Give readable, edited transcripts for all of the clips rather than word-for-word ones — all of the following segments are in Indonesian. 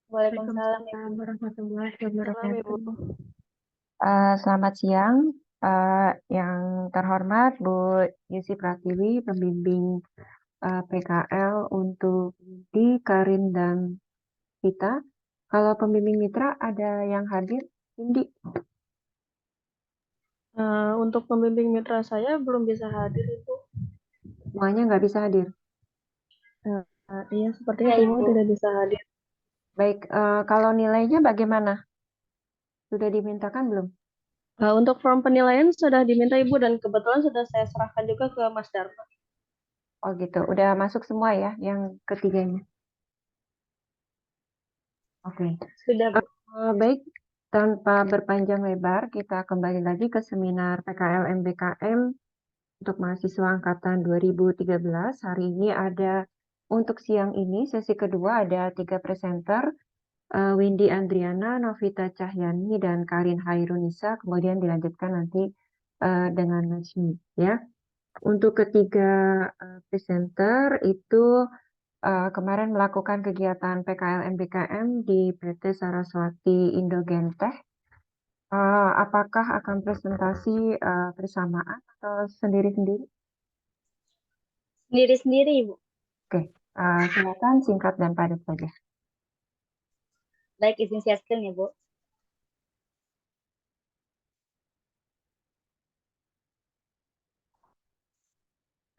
Waalaikumsalam Ibu. Waalaikumsalam warahmatullahi Salam Ibu. wabarakatuh. Selamat siang, yang terhormat Bu Yusi Pratiwi, pembimbing PKL untuk di Karin dan Vita. Kalau pembimbing mitra ada yang hadir, Indi. Untuk pembimbing mitra saya belum bisa hadir Ibu. Semuanya nggak bisa hadir. Iya, sepertinya Ya, semua Ibu. tidak bisa hadir. Baik, kalau nilainya bagaimana? Sudah dimintakan belum? Untuk form penilaian sudah diminta Ibu dan kebetulan sudah saya serahkan juga ke Mas Dharma. Oh gitu, udah masuk semua ya yang ketiganya. Oke. Sudah Bu. Baik, tanpa berpanjang lebar, kita kembali lagi ke seminar PKL MBKM untuk mahasiswa angkatan 2013. Hari ini untuk siang ini, sesi kedua ada 3 presenter, Windy Andriana, Novita Cahyani, dan Karin Hairunisa. Kemudian dilanjutkan nanti dengan Najmi. Ya. Untuk ketiga presenter itu kemarin melakukan kegiatan PKL MBKM di PT Saraswati Indogentech. Apakah akan presentasi bersamaan atau sendiri-sendiri? Sendiri-sendiri, Ibu. Oke, silakan singkat dan padat saja. Baik, izin share screen ya, Bu.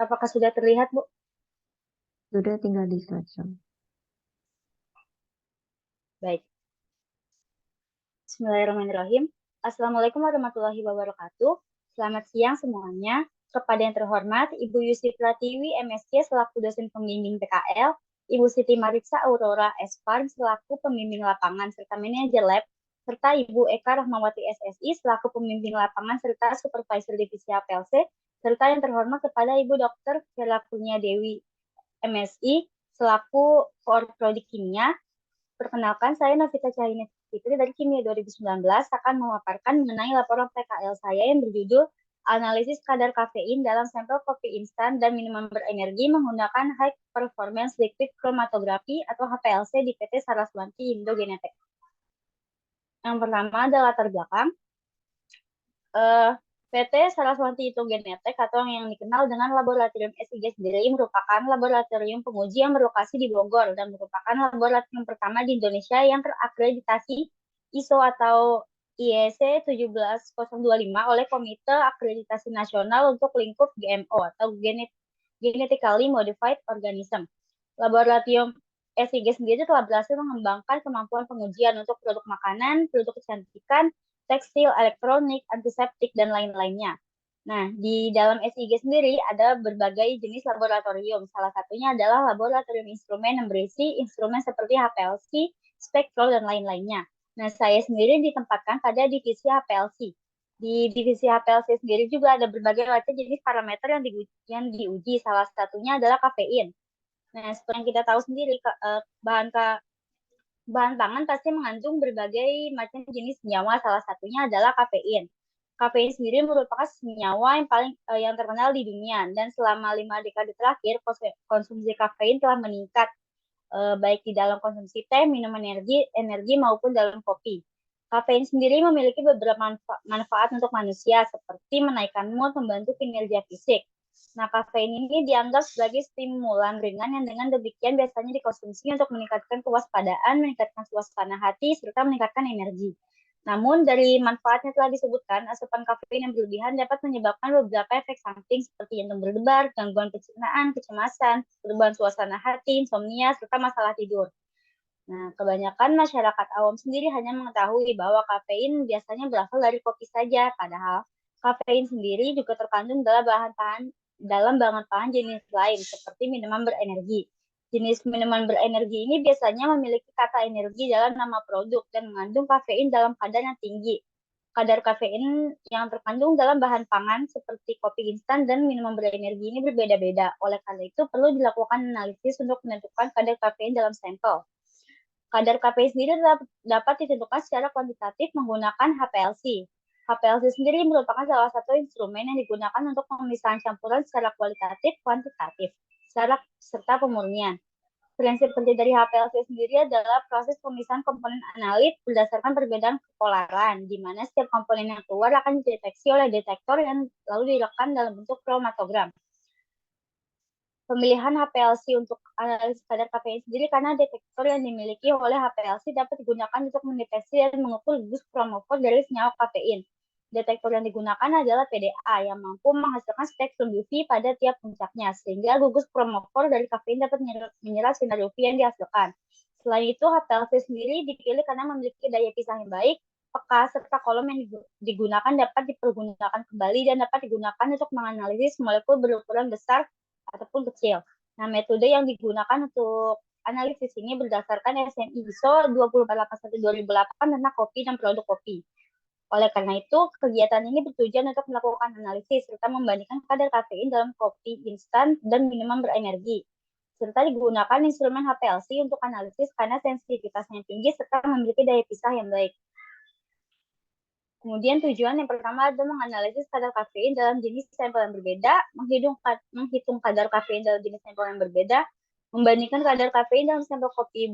Apakah sudah terlihat, Bu? Sudah tinggal di slideshow. Baik. Bismillahirrahmanirrahim. Assalamualaikum warahmatullahi wabarakatuh. Selamat siang semuanya. Kepada yang terhormat, Ibu Yusi Pratiwi, MSc selaku dosen pembimbing PKL, Ibu Siti Mariksa Aurora S.Farm selaku pembimbing lapangan serta manajer lab, serta Ibu Eka Rahmawati SSI selaku pembimbing lapangan serta supervisor divisi HPLC, serta yang terhormat kepada Ibu Dr. Vela Kurnia Dewi, MSI, selaku Prodi Kimia. Perkenalkan, saya Novita Cahyani Fitri dari Kimia 2019 akan memaparkan mengenai laporan PKL saya yang berjudul Analisis kadar kafein dalam sampel kopi instan dan minuman berenergi menggunakan High Performance Liquid Chromatography atau HPLC di PT Saraswati Indo Genetek. Yang pertama adalah latar belakang. PT Saraswati Indo Genetek atau yang dikenal dengan Laboratorium SIG sendiri merupakan laboratorium penguji yang berlokasi di Bogor dan merupakan laboratorium pertama di Indonesia yang terakreditasi ISO atau IEC 17025 oleh Komite Akreditasi Nasional untuk lingkup GMO atau Genetically Modified Organism. Laboratorium SIG sendiri telah berhasil mengembangkan kemampuan pengujian untuk produk makanan, produk kecantikan, tekstil, elektronik, antiseptik, dan lain-lainnya. Nah, di dalam SIG sendiri ada berbagai jenis laboratorium. Salah satunya adalah laboratorium instrumen yang berisi instrumen seperti HPLC, spektral, dan lain-lainnya. Nah, saya sendiri ditempatkan pada divisi HPLC. Di divisi HPLC sendiri juga ada berbagai macam jenis parameter yang diuji. Salah satunya adalah kafein. Nah, seperti yang kita tahu sendiri, bahan pangan pasti mengandung berbagai macam jenis senyawa, salah satunya adalah kafein. Kafein sendiri merupakan senyawa yang terkenal di dunia, dan selama 5 dekade terakhir konsumsi kafein telah meningkat, baik di dalam konsumsi teh, minum energi maupun dalam kopi. Kafein sendiri memiliki beberapa manfaat untuk manusia, seperti menaikkan mood, membantu kinerja fisik. Nah, kafein ini dianggap sebagai stimulan ringan yang dengan demikian biasanya dikonsumsi untuk meningkatkan kewaspadaan, meningkatkan suasana hati, serta meningkatkan energi. Namun, dari manfaatnya telah disebutkan, asupan kafein yang berlebihan dapat menyebabkan beberapa efek samping seperti jantung berdebar, gangguan pencernaan, kecemasan, perubahan suasana hati, insomnia, serta masalah tidur. Nah, kebanyakan masyarakat awam sendiri hanya mengetahui bahwa kafein biasanya berasal dari kopi saja, padahal kafein sendiri juga terkandung dalam bahan-bahan jenis lain seperti minuman berenergi. Jenis minuman berenergi ini biasanya memiliki kata energi dalam nama produk dan mengandung kafein dalam kadar yang tinggi. Kadar kafein yang terkandung dalam bahan pangan seperti kopi instan dan minuman berenergi ini berbeda-beda. Oleh karena itu, perlu dilakukan analisis untuk menentukan kadar kafein dalam sampel. Kadar kafein sendiri dapat ditentukan secara kuantitatif menggunakan HPLC. HPLC sendiri merupakan salah satu instrumen yang digunakan untuk pemisahan campuran secara kualitatif, kuantitatif, serta pemurnian. Prinsip kerja dari HPLC sendiri adalah proses pemisahan komponen analit berdasarkan perbedaan kepolaran, di mana setiap komponen yang keluar akan dideteksi oleh detektor yang lalu direkam dalam bentuk kromatogram. Pemilihan HPLC untuk analisis kadar kafein sendiri karena detektor yang dimiliki oleh HPLC dapat digunakan untuk mendeteksi dan mengukur gugus kromofor dari senyawa kafein. Detektor yang digunakan adalah PDA yang mampu menghasilkan spektrum UV pada tiap puncaknya, sehingga gugus kromofor dari kafein dapat menyerap sinar UV yang dihasilkan. Selain itu, HPLC sendiri dipilih karena memiliki daya pisah yang baik, peka, serta kolom yang digunakan dapat dipergunakan kembali dan dapat digunakan untuk menganalisis molekul berukuran besar ataupun kecil. Nah, metode yang digunakan untuk analisis ini berdasarkan SNI ISO 24881/2008 tentang kopi dan produk kopi. Oleh karena itu, kegiatan ini bertujuan untuk melakukan analisis serta membandingkan kadar kafein dalam kopi instan dan minuman berenergi. Serta digunakan instrumen HPLC untuk analisis karena sensitivitasnya tinggi serta memiliki daya pisah yang baik. Kemudian tujuan yang pertama adalah menganalisis kadar kafein dalam jenis sampel yang berbeda, menghitung kadar kafein dalam jenis sampel yang berbeda, membandingkan kadar kafein dalam sampel kopi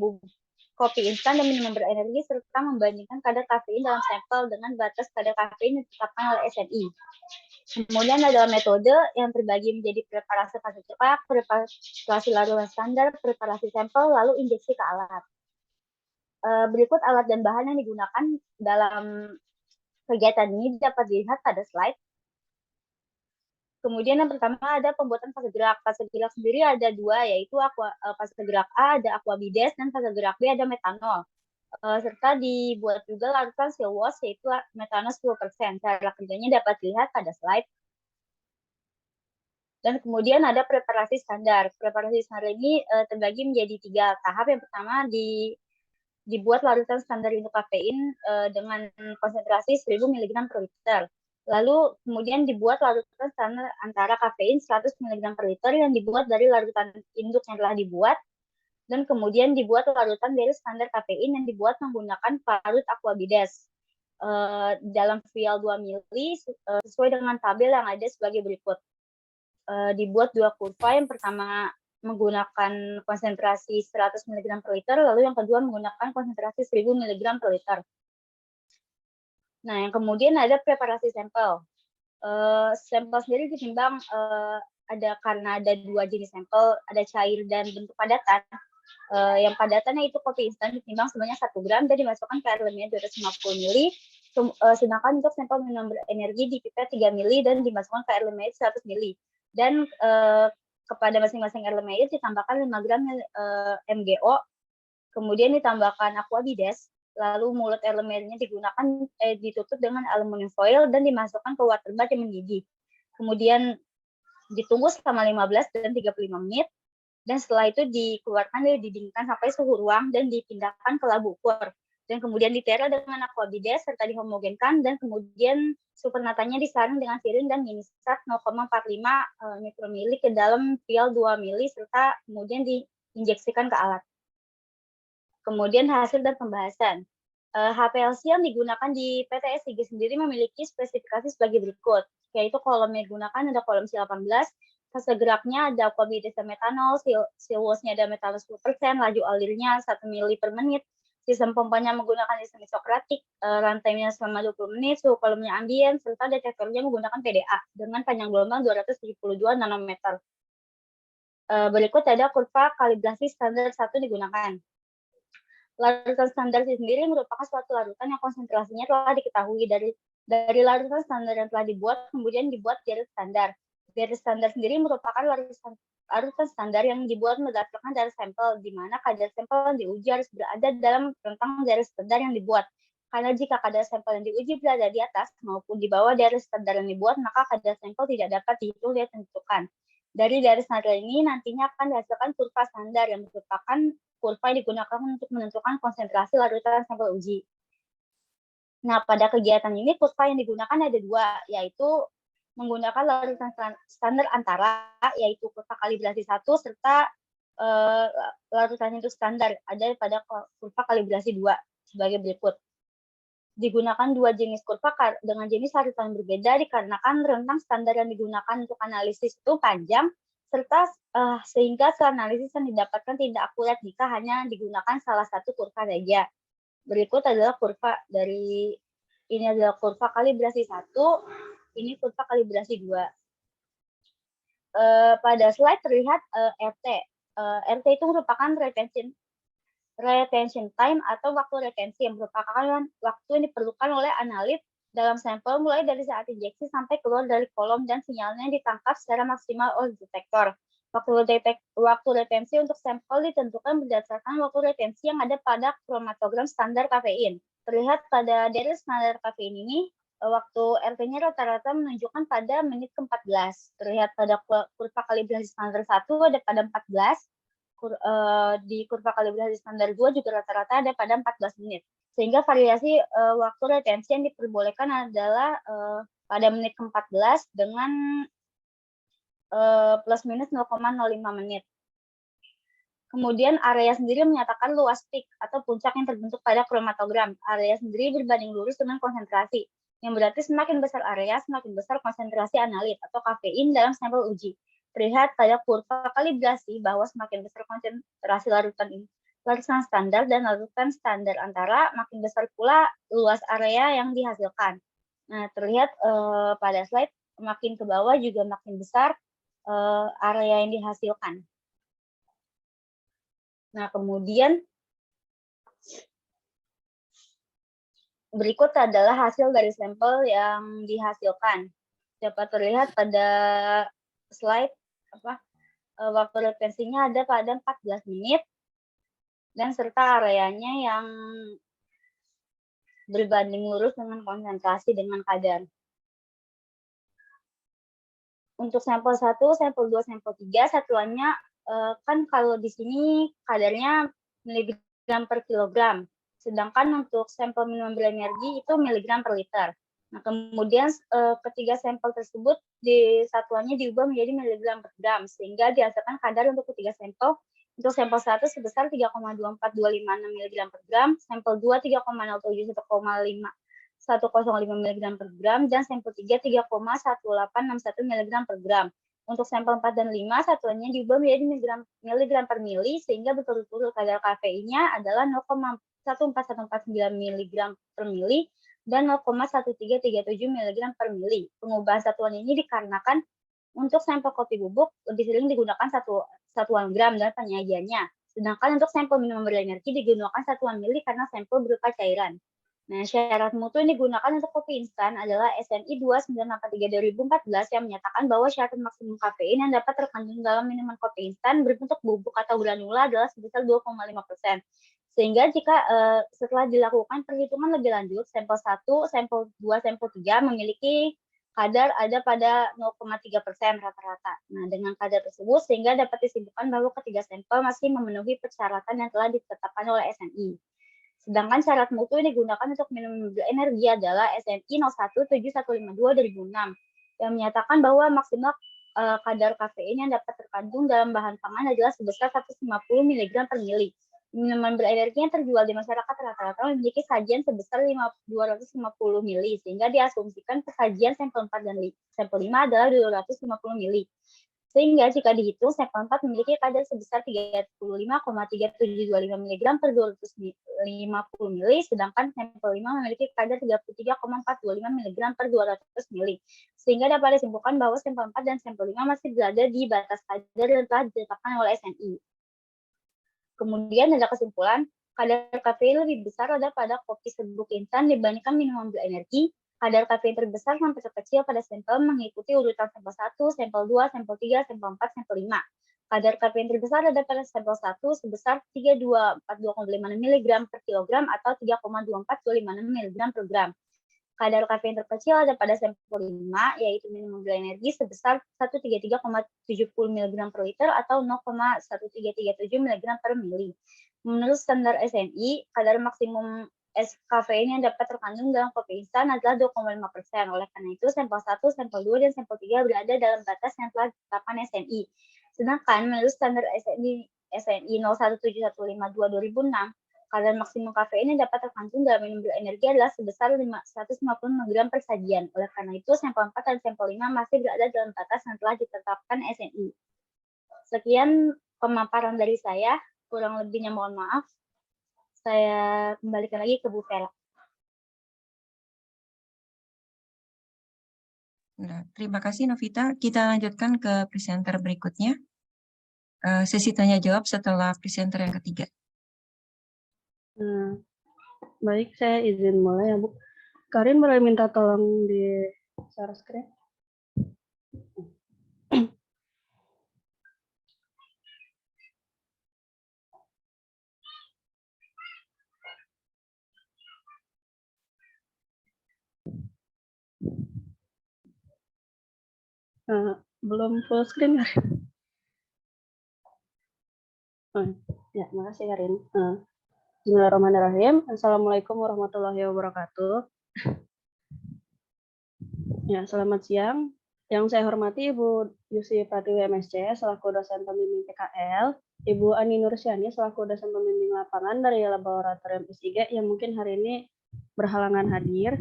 instan dan minuman berenergi, serta membandingkan kadar kafein dalam sampel dengan batas kadar kafein yang ditetapkan oleh SNI. Kemudian adalah metode yang terbagi menjadi preparasi fase cepat, preparasi larutan standar, preparasi sampel, lalu injeksi ke alat. Berikut alat dan bahan yang digunakan dalam kegiatan ini dapat dilihat pada slide. Kemudian yang pertama ada pembuatan fase gerak. Fase gerak sendiri ada dua, yaitu fase gerak A ada aquabides dan fase gerak B ada metanol. Serta dibuat juga larutan silwos yaitu metanol 10%. Cara kerjanya dapat dilihat pada slide. Dan kemudian ada preparasi standar. Preparasi standar ini terbagi menjadi 3 tahap. Yang pertama dibuat larutan standar untuk kafein dengan konsentrasi 1000 mg per liter. Lalu kemudian dibuat larutan standar antara kafein 100 mg per liter yang dibuat dari larutan induk yang telah dibuat. Dan kemudian dibuat larutan dari standar kafein yang dibuat menggunakan parut aquabides dalam vial 2 ml sesuai dengan tabel yang ada sebagai berikut. Dibuat 2 kurva, yang pertama menggunakan konsentrasi 100 mg per liter, lalu yang kedua menggunakan konsentrasi 1000 mg per liter. Nah, yang kemudian ada preparasi sampel. Sampel sendiri ditimbang karena ada 2 jenis sampel, ada cair dan bentuk padatan. Yang padatannya itu kopi instan ditimbang sebanyak 1 gram dan dimasukkan ke air lemnya 250 ml. Sedangkan untuk sampel minuman berenergi dipipet 3 ml dan dimasukkan ke air lemnya 100 ml. Dan kepada masing-masing elemen itu ditambahkan 5 gram MgO, kemudian ditambahkan aquabides, lalu mulut elemennya ditutup dengan aluminium foil dan dimasukkan ke water bath yang mendidih. Kemudian ditunggu selama 15 dan 35 menit, dan setelah itu dikeluarkan dan didinginkan sampai suhu ruang dan dipindahkan ke labu ukur. Dan kemudian diterel dengan aquabides serta dihomogenkan, dan kemudian supernatanya disaring dengan sirin dan minisat 0,45 mikromili ke dalam vial 2 ml serta kemudian diinjeksikan ke alat. Kemudian hasil dan pembahasan. HPLC yang digunakan di PT SIG sendiri memiliki spesifikasi sebagai berikut, yaitu kolom yang digunakan ada kolom C18, fase geraknya ada aquabides dan metanol, silwosnya ada metanol 10%, laju alirnya 1 ml per menit, sistem pompanya menggunakan sistem isokratik, rantainya selama 20 menit, suhu kolomnya ambien, serta detektornya menggunakan PDA dengan panjang gelombang 272 nanometer. Berikut ada kurva kalibrasi standar 1 digunakan. Larutan standar sendiri merupakan suatu larutan yang konsentrasinya telah diketahui dari larutan standar yang telah dibuat, kemudian dibuat garis standar. Garis standar sendiri merupakan larutan standar yang dibuat berdasarkan dari sampel, di mana kadar sampel yang diuji harus berada dalam rentang garis standar yang dibuat. Karena jika kadar sampel yang diuji berada di atas maupun di bawah garis standar yang dibuat, maka kadar sampel tidak dapat dihitung dan ditentukan. Dari garis standar ini nantinya akan dihasilkan kurva standar yang merupakan kurva yang digunakan untuk menentukan konsentrasi larutan sampel uji. Nah, pada kegiatan ini kurva yang digunakan ada 2, yaitu menggunakan larutan standar antara, yaitu kurva kalibrasi 1, serta larutan itu standar ada pada kurva kalibrasi 2 sebagai berikut. Digunakan 2 jenis kurva dengan jenis larutan berbeda dikarenakan rentang standar yang digunakan untuk analisis itu panjang, sehingga analisis yang didapatkan tidak akurat jika hanya digunakan salah satu kurva saja. Berikut adalah ini adalah kurva kalibrasi 1, ini kurva kalibrasi 2. Pada slide terlihat RT. RT itu merupakan retention time atau waktu retensi yang merupakan waktu yang diperlukan oleh analis dalam sampel mulai dari saat injeksi sampai keluar dari kolom dan sinyalnya ditangkap secara maksimal oleh detektor. Waktu retensi untuk sampel ditentukan berdasarkan waktu retensi yang ada pada kromatogram standar kafein. Terlihat pada dari standar kafein ini, waktu RT-nya rata-rata menunjukkan pada menit ke-14. Terlihat pada kurva kalibrasi standar 1 ada pada 14, di kurva kalibrasi standar 2 juga rata-rata ada pada 14 menit. Sehingga variasi waktu retensi yang diperbolehkan adalah pada menit ke-14 dengan plus minus 0,05 menit. Kemudian area sendiri menyatakan luas peak atau puncak yang terbentuk pada kromatogram. Area sendiri berbanding lurus dengan konsentrasi, yang berarti semakin besar area, semakin besar konsentrasi analit atau kafein dalam sampel uji. Terlihat pada kurva kalibrasi bahwa semakin besar konsentrasi larutan standar dan larutan standar antara, makin besar pula luas area yang dihasilkan. Nah, terlihat pada slide makin ke bawah juga makin besar area yang dihasilkan. Nah, kemudian berikut adalah hasil dari sampel yang dihasilkan. Dapat terlihat pada slide waktu retensinya ada pada 14 menit dan serta areanya yang berbanding lurus dengan konsentrasi dengan kadar. Untuk sampel 1, sampel 2, sampel 3 satuannya kan kalau di sini kadarnya miligram per kilogram. Sedangkan untuk sampel minimum berenergi itu miligram per liter. Nah, kemudian ketiga sampel tersebut satuannya diubah menjadi miligram per gram, sehingga dihasilkan kadar untuk ketiga sampel. Untuk sampel 1 sebesar 3,24256 mg per gram, sampel 2 3,071,105 mg per gram, dan sampel 3 3,1861 mg per gram. Untuk sampel 4 dan 5 satuannya diubah menjadi miligram per mili, sehingga betul-betul kadar kafeinnya adalah 0,14149 mg per mili dan 0,1337 mg per mili. Pengubahan satuan ini dikarenakan untuk sampel kopi bubuk lebih sering digunakan satuan gram dan penyajiannya. Sedangkan untuk sampel minimum berenergi digunakan satuan mili karena sampel berupa cairan. Nah, syarat mutu yang digunakan untuk kopi instan adalah SNI 2983/2014 yang menyatakan bahwa syarat maksimum kafein yang dapat terkandung dalam minuman kopi instan berbentuk bubuk atau granula adalah sebesar 2,5%. Sehingga jika setelah dilakukan perhitungan lebih lanjut, sampel 1, sampel 2, sampel 3 memiliki kadar ada pada 0,3% rata-rata. Nah, dengan kadar tersebut sehingga dapat disimpulkan bahwa ketiga sampel masih memenuhi persyaratan yang telah ditetapkan oleh SNI. Sedangkan syarat mutu yang digunakan untuk minimum energi adalah SNI 017152/2006 yang menyatakan bahwa maksimal kadar kafein yang dapat terkandung dalam bahan pangan adalah sebesar 150 mg per mili. Minuman berenergi yang terjual di masyarakat rata-rata memiliki sajian sebesar 250 mili, sehingga diasumsikan sajian sampel 4 dan sampel 5 adalah 250 mili. Sehingga jika dihitung, sampel 4 memiliki kadar sebesar 35,3725 mg per 250 mili, sedangkan sampel 5 memiliki kadar 33,425 mg per 200 mili. Sehingga dapat disimpulkan bahwa sampel 4 dan sampel 5 masih berada di batas kadar yang telah ditetapkan oleh SNI. Kemudian ada kesimpulan, kadar kafein lebih besar ada pada kopi serbuk instan dibandingkan minuman berenergi. Kadar kafein terbesar sampai terkecil pada sampel mengikuti urutan sampel 1, sampel 2, sampel 3, sampel 4, sampel 5. Kadar kafein terbesar ada pada sampel 1 sebesar 3242,56 mg per kilogram atau 3,24256 mg per gram. Kadar kafein terkecil ada pada sampel 5, yaitu minimum berenergi sebesar 133,70 mg per liter atau 0,1337 mg per mili. Menurut standar SNI, kadar maksimum kafein yang dapat terkandung dalam kopi instan adalah 2,5%. Oleh karena itu, sampel 1, sampel 2, dan sampel 3 berada dalam batas yang telah ditetapkan SNI. Sedangkan menurut standar SNI 017152/2006, kadar maksimum kafein yang dapat terkandung dalam minum berenergi adalah sebesar 150 mg per sajian. Oleh karena itu, sampel 4 dan sampel 5 masih berada dalam batas yang telah ditetapkan SNI. Sekian pemaparan dari saya, kurang lebihnya mohon maaf. Saya kembalikan lagi ke Bu Vela. Nah, terima kasih Novita. Kita lanjutkan ke presenter berikutnya. Sesi tanya jawab setelah presenter yang ketiga. Baik, saya izin mulai ya Bu. Karin boleh minta tolong di share screen. Belum full screen Karin. Ya, makasih Karin. Bismillahirrahmanirrahim. Assalamualaikum warahmatullahi wabarakatuh. Ya, selamat siang. Yang saya hormati Ibu Yusi Pratiwi MSC selaku dosen pembimbing PKL, Ibu Ani Nursyani selaku dosen pembimbing lapangan dari Laboratorium SIG yang mungkin hari ini berhalangan hadir,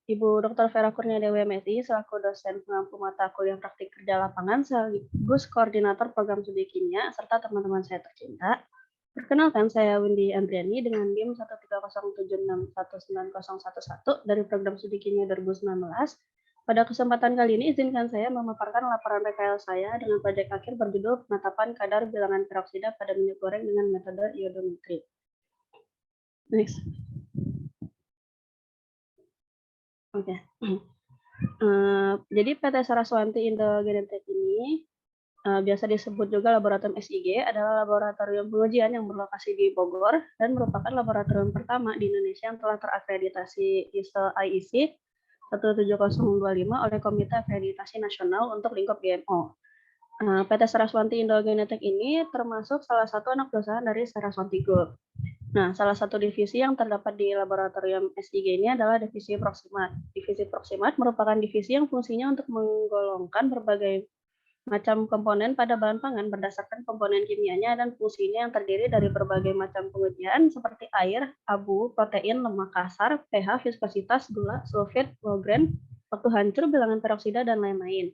Ibu Dr. Vera Kurnia Dewi MSI selaku dosen pengampu mata kuliah praktik kerja lapangan sekaligus koordinator program studi kimia serta teman-teman saya tercinta. Perkenalkan, saya Windy Andriani dengan NIM 130761911 dari program studi kimia 2019. Pada kesempatan kali ini, izinkan saya memaparkan laporan PKL saya dengan proyek akhir berjudul penetapan kadar bilangan peroksida pada minyak goreng dengan metode iodometri. Next. Oke. Jadi PT Saraswanti Indo Genetik ini biasa disebut juga laboratorium SIG, adalah laboratorium pengujian yang berlokasi di Bogor dan merupakan laboratorium pertama di Indonesia yang telah terakreditasi ISO IEC 17025 oleh Komite Akreditasi Nasional untuk lingkup GMO. PT Saraswanti Indo Genetik ini termasuk salah satu anak perusahaan dari Saraswanti Group. Nah, salah satu divisi yang terdapat di laboratorium SIG ini adalah divisi Proximat. Divisi Proximat merupakan divisi yang fungsinya untuk menggolongkan berbagai macam komponen pada bahan pangan berdasarkan komponen kimianya dan fungsinya yang terdiri dari berbagai macam pengujian seperti air, abu, protein, lemak kasar, pH, viskositas, gula, sulfit, logren, waktu hancur, bilangan peroksida, dan lain-lain.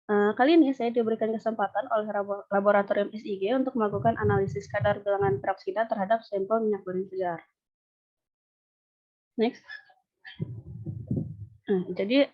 Kali ini saya diberikan kesempatan oleh laboratorium SIG untuk melakukan analisis kadar bilangan peroksida terhadap sampel minyak goreng segar. Next. Jadi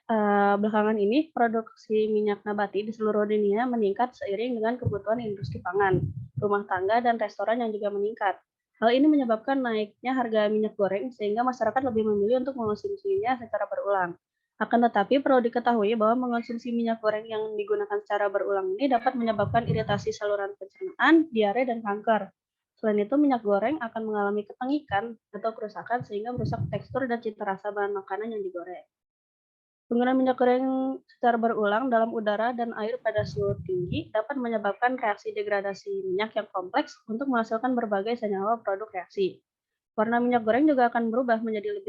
belakangan ini produksi minyak nabati di seluruh dunia meningkat seiring dengan kebutuhan industri pangan, rumah tangga, dan restoran yang juga meningkat. Hal ini menyebabkan naiknya harga minyak goreng sehingga masyarakat lebih memilih untuk mengonsumsinya secara berulang. Akan tetapi perlu diketahui bahwa mengonsumsi minyak goreng yang digunakan secara berulang ini dapat menyebabkan iritasi saluran pencernaan, diare, dan kanker. Selain itu, minyak goreng akan mengalami kepengikan atau kerusakan sehingga merusak tekstur dan cita rasa bahan makanan yang digoreng. Penggunaan minyak goreng secara berulang dalam udara dan air pada suhu tinggi dapat menyebabkan reaksi degradasi minyak yang kompleks untuk menghasilkan berbagai senyawa produk reaksi. Warna minyak goreng juga akan berubah menjadi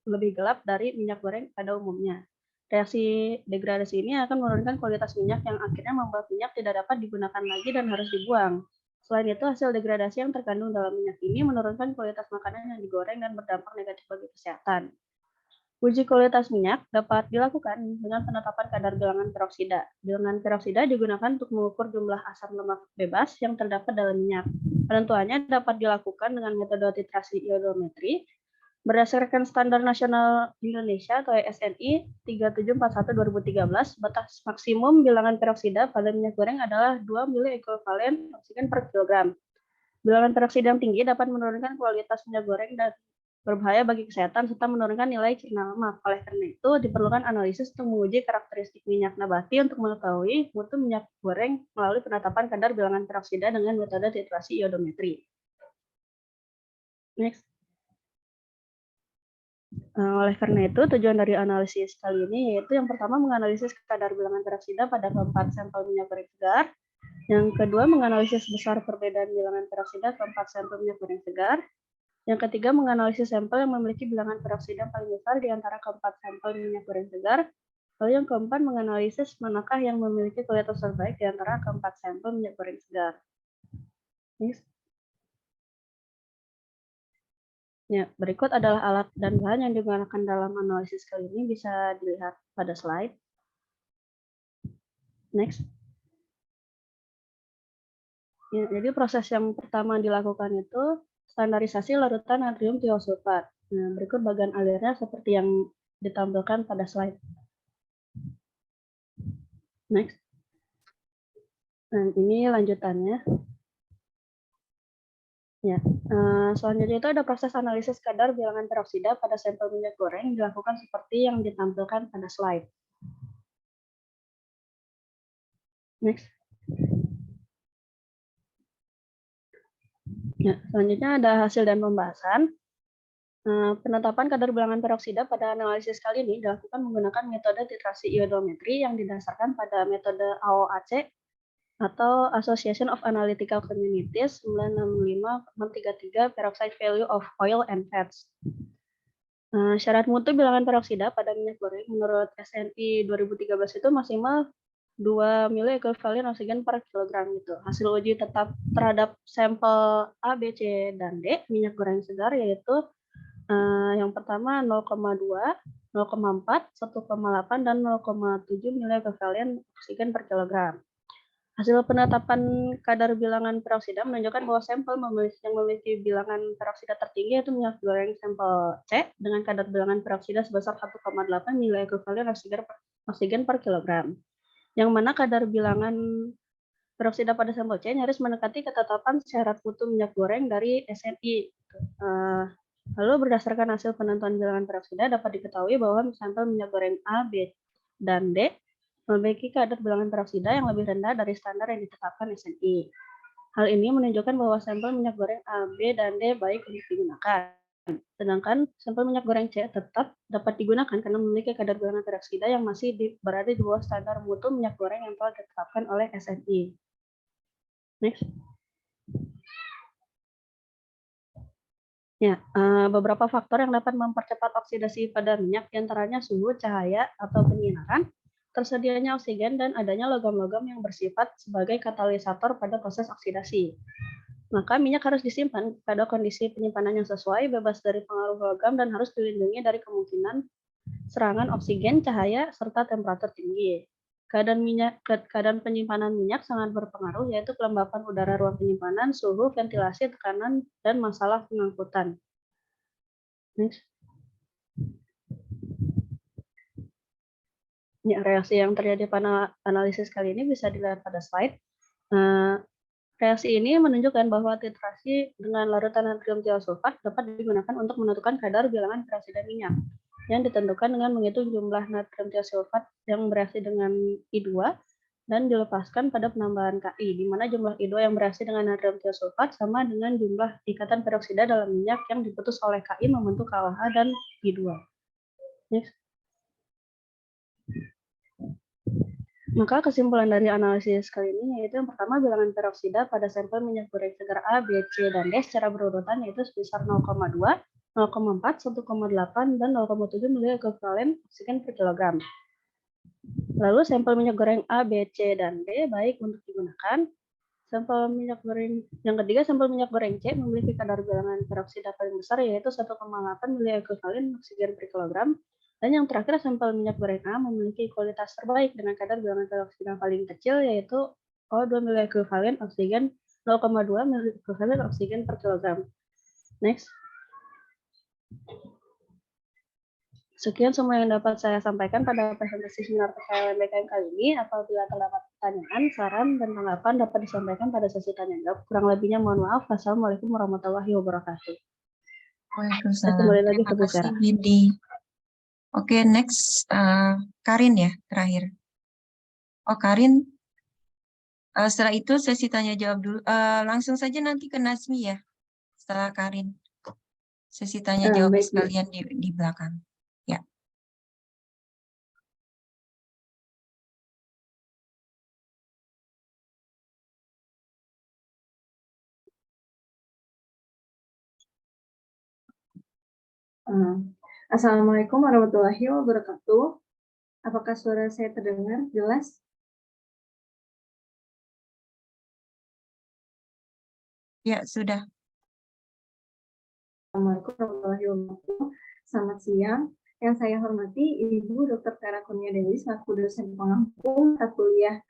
lebih gelap dari minyak goreng pada umumnya. Reaksi degradasi ini akan menurunkan kualitas minyak yang akhirnya membuat minyak tidak dapat digunakan lagi dan harus dibuang. Selain itu, hasil degradasi yang terkandung dalam minyak ini menurunkan kualitas makanan yang digoreng dan berdampak negatif bagi kesehatan. Uji kualitas minyak dapat dilakukan dengan penetapan kadar bilangan peroksida. Bilangan peroksida digunakan untuk mengukur jumlah asam lemak bebas yang terdapat dalam minyak. Penentuannya dapat dilakukan dengan metode titrasi iodometri berdasarkan Standar Nasional Indonesia atau SNI 3741/2013. Batas maksimum bilangan peroksida pada minyak goreng adalah 2 mili ekuivalen oksigen per kilogram. Bilangan peroksida yang tinggi dapat menurunkan kualitas minyak goreng dan berbahaya bagi kesehatan serta menurunkan nilai cerna lemak. Oleh karena itu, diperlukan analisis untuk menguji karakteristik minyak nabati untuk mengetahui mutu minyak goreng melalui penetapan kadar bilangan peroksida dengan metode titrasi iodometri. Next. Oleh karena itu, tujuan dari analisis kali ini yaitu yang pertama menganalisis kadar bilangan peroksida pada keempat sampel minyak goreng segar. Yang kedua, menganalisis besar perbedaan bilangan peroksida keempat sampel minyak goreng segar. Yang ketiga, menganalisis sampel yang memiliki bilangan peroksida paling besar di antara keempat sampel minyak goreng segar. Lalu yang keempat, menganalisis manakah yang memiliki kualitas terbaik di antara keempat sampel minyak goreng segar. Next. Ya, berikut adalah alat dan bahan yang digunakan dalam analisis kali ini, bisa dilihat pada slide. Next. Ya, jadi proses yang pertama dilakukan itu standarisasi larutan natrium tiosulfat. Nah, berikut bagian alirnya seperti yang ditampilkan pada slide. Next. Nah, ini lanjutannya. Ya, selanjutnya itu ada proses analisis kadar bilangan peroksida pada sampel minyak goreng dilakukan seperti yang ditampilkan pada slide. Next. Ya, selanjutnya ada hasil dan pembahasan. Penetapan kadar bilangan peroksida pada analisis kali ini dilakukan menggunakan metode titrasi iodometri yang didasarkan pada metode AOAC atau Association of Analytical Communities 965-633 Peroxide Value of Oil and Fats. Syarat mutu bilangan peroksida pada minyak goreng menurut SNI 2013 itu maksimal 2 mili ekuivalen oksigen per kilogram gitu. Hasil uji tetap terhadap sampel A, B, C, dan D minyak goreng segar yaitu yang pertama 0,2, 0,4, 1,8, dan 0,7 mili ekuivalen oksigen per kilogram. Hasil penetapan kadar bilangan peroksida menunjukkan bahwa sampel yang memiliki bilangan peroksida tertinggi yaitu minyak goreng sampel C dengan kadar bilangan peroksida sebesar 1,8 mili ekuivalen oksigen per kilogram. Yang mana kadar bilangan peroksida pada sampel C nyaris mendekati ketetapan syarat mutu minyak goreng dari SNI. Lalu berdasarkan hasil penentuan bilangan peroksida dapat diketahui bahwa sampel minyak goreng A, B, dan D memiliki kadar bilangan peroksida yang lebih rendah dari standar yang ditetapkan SNI. Hal ini menunjukkan bahwa sampel minyak goreng A, B, dan D baik untuk digunakan. Sedangkan sampel minyak goreng C tetap dapat digunakan karena memiliki kadar bilangan peroksida yang masih berada di bawah standar mutu minyak goreng yang telah ditetapkan oleh SNI. Next. Ya, beberapa faktor yang dapat mempercepat oksidasi pada minyak diantaranya suhu, cahaya, atau penyinaran, tersedianya oksigen, dan adanya logam-logam yang bersifat sebagai katalisator pada proses oksidasi. Maka minyak harus disimpan pada kondisi penyimpanan yang sesuai, bebas dari pengaruh logam, dan harus dilindungi dari kemungkinan serangan oksigen, cahaya, serta temperatur tinggi. Keadaan penyimpanan minyak sangat berpengaruh, yaitu kelembapan udara ruang penyimpanan, suhu, ventilasi, tekanan, dan masalah pengangkutan. Next. Ya, reaksi yang terjadi pada analisis kali ini bisa dilihat pada slide. Reaksi ini menunjukkan bahwa titrasi dengan larutan natrium tiosulfat dapat digunakan untuk menentukan kadar bilangan peroksida minyak yang ditentukan dengan menghitung jumlah natrium tiosulfat yang bereaksi dengan I2 dan dilepaskan pada penambahan Ki, di mana jumlah I2 yang bereaksi dengan natrium tiosulfat sama dengan jumlah ikatan peroksida dalam minyak yang diputus oleh Ki membentuk KOH dan I2. Next. Maka kesimpulan dari analisis kali ini yaitu yang pertama bilangan peroksida pada sampel minyak goreng segar A, B, C, dan D secara berurutan yaitu sebesar 0,2, 0,4, 1,8, dan 0,7 mili ekuivalen oksigen per kilogram. Lalu sampel minyak goreng A, B, C, dan D baik untuk digunakan. Sampel minyak goreng yang ketiga, sampel minyak goreng C memiliki kadar bilangan peroksida paling besar yaitu 1,8 mili ekuivalen oksigen per kilogram. Dan yang terakhir, sampel minyak goreng A memiliki kualitas terbaik dengan kadar bilangan peroksida paling kecil yaitu 2 mili ekuivalen oksigen 0,2 mili ekuivalen oksigen per kilogram. Next. Sekian semua yang dapat saya sampaikan pada presentasi seminar PKL-MBKM kali ini. Apabila terdapat pertanyaan, saran, dan tanggapan dapat disampaikan pada sesi tanya jawab. Kurang lebihnya mohon maaf. Wassalamualaikum warahmatullahi wabarakatuh. Waalaikumsalam. Kembali lagi ke Bu Terima kasih, Vera. Bidi. Oke, next Karin ya, terakhir. Oh, Karin. Setelah itu sesi tanya jawab dulu. Langsung saja nanti ke Nazmi ya, setelah Karin. Sesi tanya jawab Baik, Bu. sekalian di belakang. Ya. Assalamualaikum warahmatullahi wabarakatuh. Apakah suara saya terdengar jelas? Ya, sudah. Assalamualaikum warahmatullahi wabarakatuh. Selamat siang. Yang saya hormati Ibu Dr. Tera Kurnia Dewi selaku dosen pengampu mata kuliah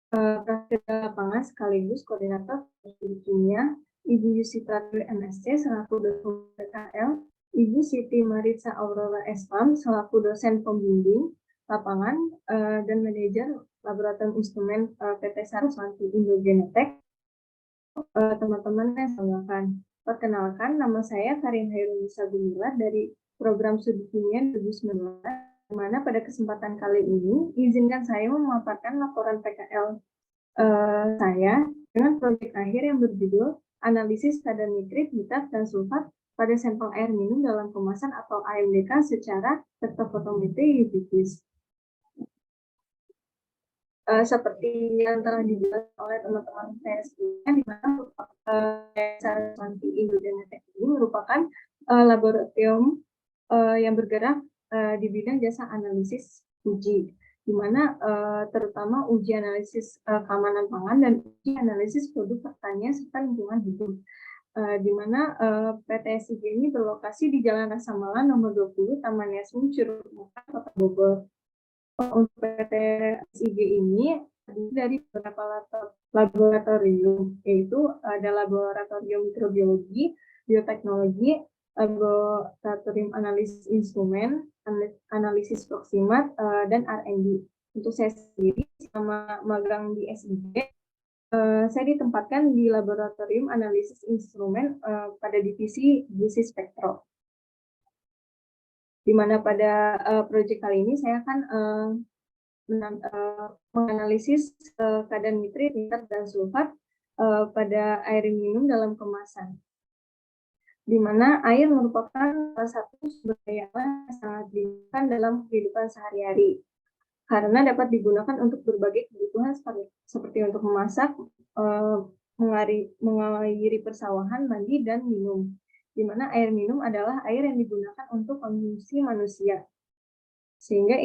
Praktik lapangan sekaligus koordinator studi kimia, Ibu Yusita MSc selaku dosen PKL, Ibu Siti Maritza Aurora Espam selaku dosen pembimbing lapangan dan manajer laboratorium instrumen PT Saraswati Indogenetek. Teman-teman yang saya perkenalkan, nama saya Karin Hairunisa Gumilar dari program studi kimia 2019, di mana pada kesempatan kali ini izinkan saya memaparkan laporan PKL saya dengan proyek akhir yang berjudul analisis kadar nitrit, nitrat, dan sulfat pada sampel air minum dalam kemasan atau AMDK secara spektrofotometri UV-Vis. Seperti yang telah dijelaskan oleh teman-teman saya sebelumnya, di mana Saraswati Indogenetek ini merupakan laboratorium yang bergerak di bidang jasa analisis uji, di mana terutama uji analisis keamanan pangan dan uji analisis produk pertanian serta lingkungan hidup. Di mana PT SIG ini berlokasi di Jalan Rasa Mala nomor 20, Taman Yasmin, Curug Muka, Kota Bogor. Untuk PT SIG ini terdiri dari beberapa laboratorium, yaitu ada laboratorium mikrobiologi, bioteknologi, laboratorium analisis instrumen, analisis proximat, dan R&D. Untuk saya sendiri, selama magang di SIG, saya ditempatkan di laboratorium analisis instrumen pada divisi gizi spektro. Di mana pada proyek kali ini saya akan menganalisis kadar nitrit, nitrat, dan sulfat pada air minum dalam kemasan. Di mana air merupakan salah satu sumber daya alam yang sangat digunakan dalam kehidupan sehari-hari, karena dapat digunakan untuk berbagai kebutuhan seperti untuk memasak, mengairi persawahan, mandi, dan minum. Di mana air minum adalah air yang digunakan untuk konsumsi manusia. Sehingga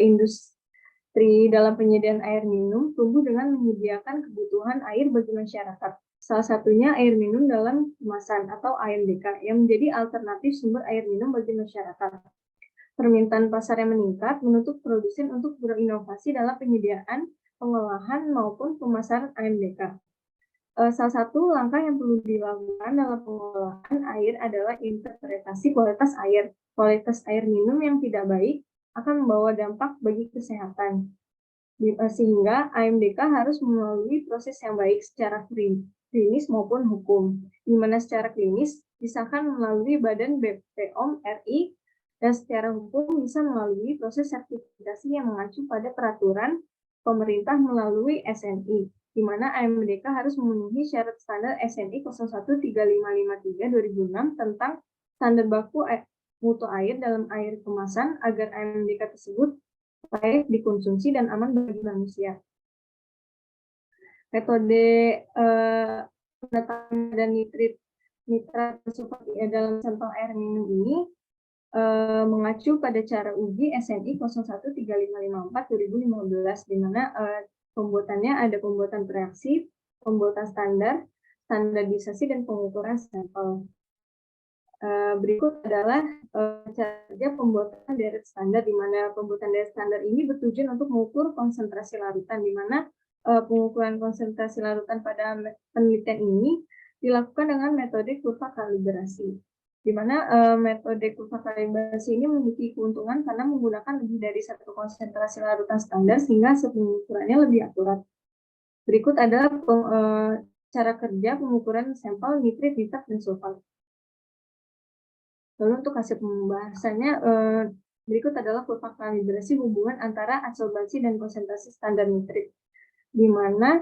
industri dalam penyediaan air minum tumbuh dengan menyediakan kebutuhan air bagi masyarakat. Salah satunya air minum dalam kemasan atau AMDK yang menjadi alternatif sumber air minum bagi masyarakat. Permintaan pasar yang meningkat menuntut produsen untuk berinovasi dalam penyediaan, pengolahan, maupun pemasaran AMDK. Salah satu langkah yang perlu dilakukan dalam pengolahan air adalah interpretasi kualitas air. Kualitas air minum yang tidak baik akan membawa dampak bagi kesehatan. Sehingga AMDK harus melalui proses yang baik secara klinis maupun hukum, di mana secara klinis disahkan melalui Badan BPOM RI, dan secara hukum bisa melalui proses sertifikasi yang mengacu pada peraturan pemerintah melalui SNI, di mana AMDK harus memenuhi syarat standar SNI 013553/2006 tentang standar baku mutu air dalam air kemasan agar AMDK tersebut layak dikonsumsi dan aman bagi manusia. Metode penetapan dan nitrit, nitrat, dan sulfat dalam sampel air minum ini mengacu pada cara uji SNI 013554/2015, di mana pembuatannya ada pembuatan bereaksi, pembuatan standar, standarisasi, dan pengukuran sampel. Berikut adalah cara kerja pembuatan deret standar, di mana pembuatan deret standar ini bertujuan untuk mengukur konsentrasi larutan, di mana pengukuran konsentrasi larutan pada penelitian ini dilakukan dengan metode kurva kalibrasi, di mana metode kurva kalibrasi ini memiliki keuntungan karena menggunakan lebih dari satu konsentrasi larutan standar sehingga pengukurannya lebih akurat. Berikut adalah cara kerja pengukuran sampel nitrit, nitrat, dan sulfat. Lalu untuk hasil pembahasannya, berikut adalah kurva kalibrasi hubungan antara absorbansi dan konsentrasi standar nitrit, di mana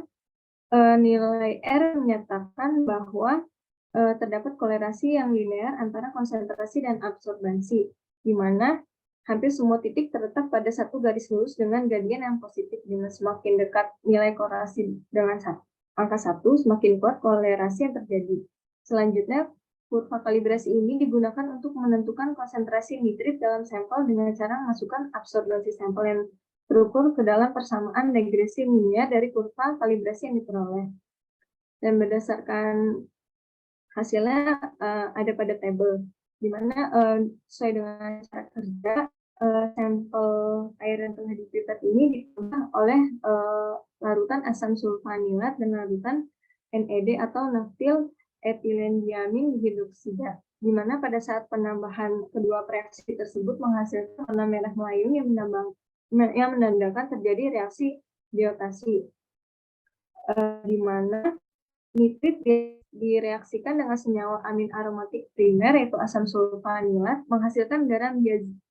nilai R menyatakan bahwa terdapat kolerasi yang linear antara konsentrasi dan absorbansi, di mana hampir semua titik terletak pada satu garis lurus dengan gradien yang positif, dengan semakin dekat nilai korelasi dengan angka 1, semakin kuat kolerasi yang terjadi. Selanjutnya, kurva kalibrasi ini digunakan untuk menentukan konsentrasi nitrit dalam sampel dengan cara memasukkan absorbansi sampel yang terukur ke dalam persamaan regresi linear dari kurva kalibrasi yang diperoleh. Dan berdasarkan hasilnya ada pada tabel, di mana sesuai dengan cara kerja sampel air yang telah dipipet ini ditambah oleh larutan asam sulfanilat dan larutan NED atau naftil etilendiamin hidroksida, di mana pada saat penambahan kedua reaksi tersebut menghasilkan warna merah melayung yang menandakan terjadi reaksi diotasi, di mana nitrit direaksikan dengan senyawa amin aromatik primer yaitu asam sulfanilat menghasilkan garam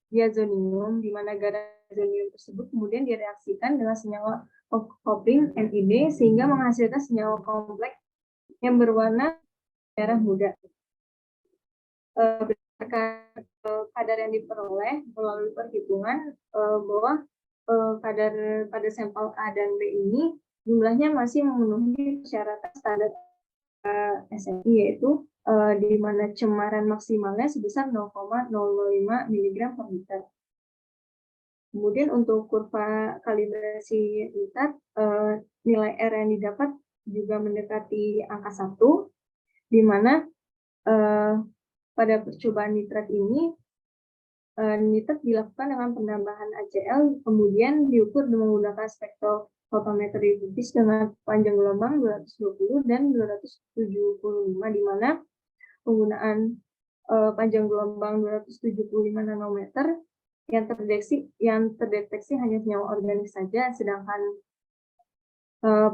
diazonium, di mana garam diazonium tersebut kemudian direaksikan dengan senyawa kopling NID sehingga menghasilkan senyawa kompleks yang berwarna merah muda. Berdasarkan kadar yang diperoleh melalui perhitungan bahwa kadar pada sampel A dan B ini jumlahnya masih memenuhi persyaratan standar SNI, yaitu di mana cemaran maksimalnya sebesar 0,005 mg per liter. Kemudian untuk kurva kalibrasi nitrat, nilai R yang didapat juga mendekati angka 1, di mana pada percobaan nitrat ini, nitrat dilakukan dengan penambahan HCl, kemudian diukur dengan menggunakan spektrofotometri khusus dengan panjang gelombang 220 dan 275, di mana penggunaan panjang gelombang 275 nanometer yang terdeteksi hanya senyawa organik saja, sedangkan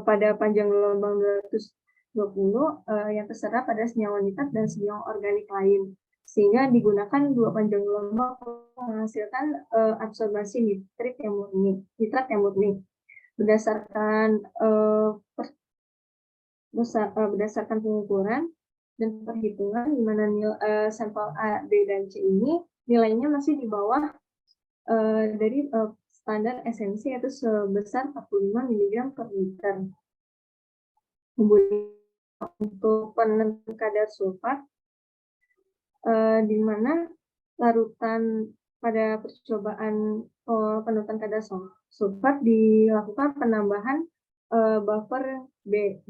pada panjang gelombang 220 yang terserap pada senyawa nitrat dan senyawa organik lain, sehingga digunakan dua panjang gelombang untuk menghasilkan absorbasi nitrat yang murni. Berdasarkan pengukuran dan perhitungan, di mana sampel A, B, dan C ini nilainya masih di bawah dari standar esensi, yaitu sebesar 45 mg per liter. Kemudian untuk penentuan kadar sulfat, di mana larutan pada percobaan penentuan kadar sulfat dilakukan penambahan buffer B,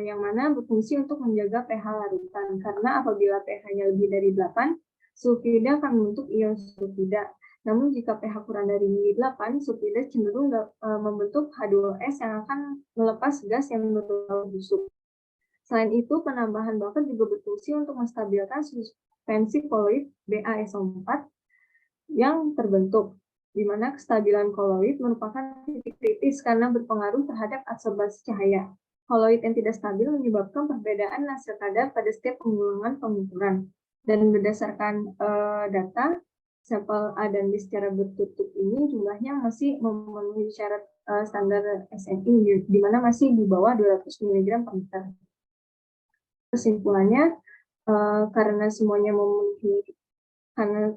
yang mana berfungsi untuk menjaga pH larutan, karena apabila pH-nya lebih dari 8, sulfida akan membentuk ion sulfida. Namun jika pH kurang dari 8, sulfida cenderung membentuk H2S yang akan melepas gas yang berbau busuk. Selain itu, penambahan buffer juga berfungsi untuk menstabilkan suspensi koloid BaSO4 yang terbentuk, di mana kestabilan koloid merupakan titik kritis karena berpengaruh terhadap absorbasi cahaya. Koloid yang tidak stabil menyebabkan perbedaan hasil kadar pada setiap pengulangan pengukuran. Dan berdasarkan data, sampel A dan B secara bertutup ini jumlahnya masih memenuhi syarat standar SNI, di mana masih di bawah 200 mg per liter. Kesimpulannya, karena semuanya memenuhi, karena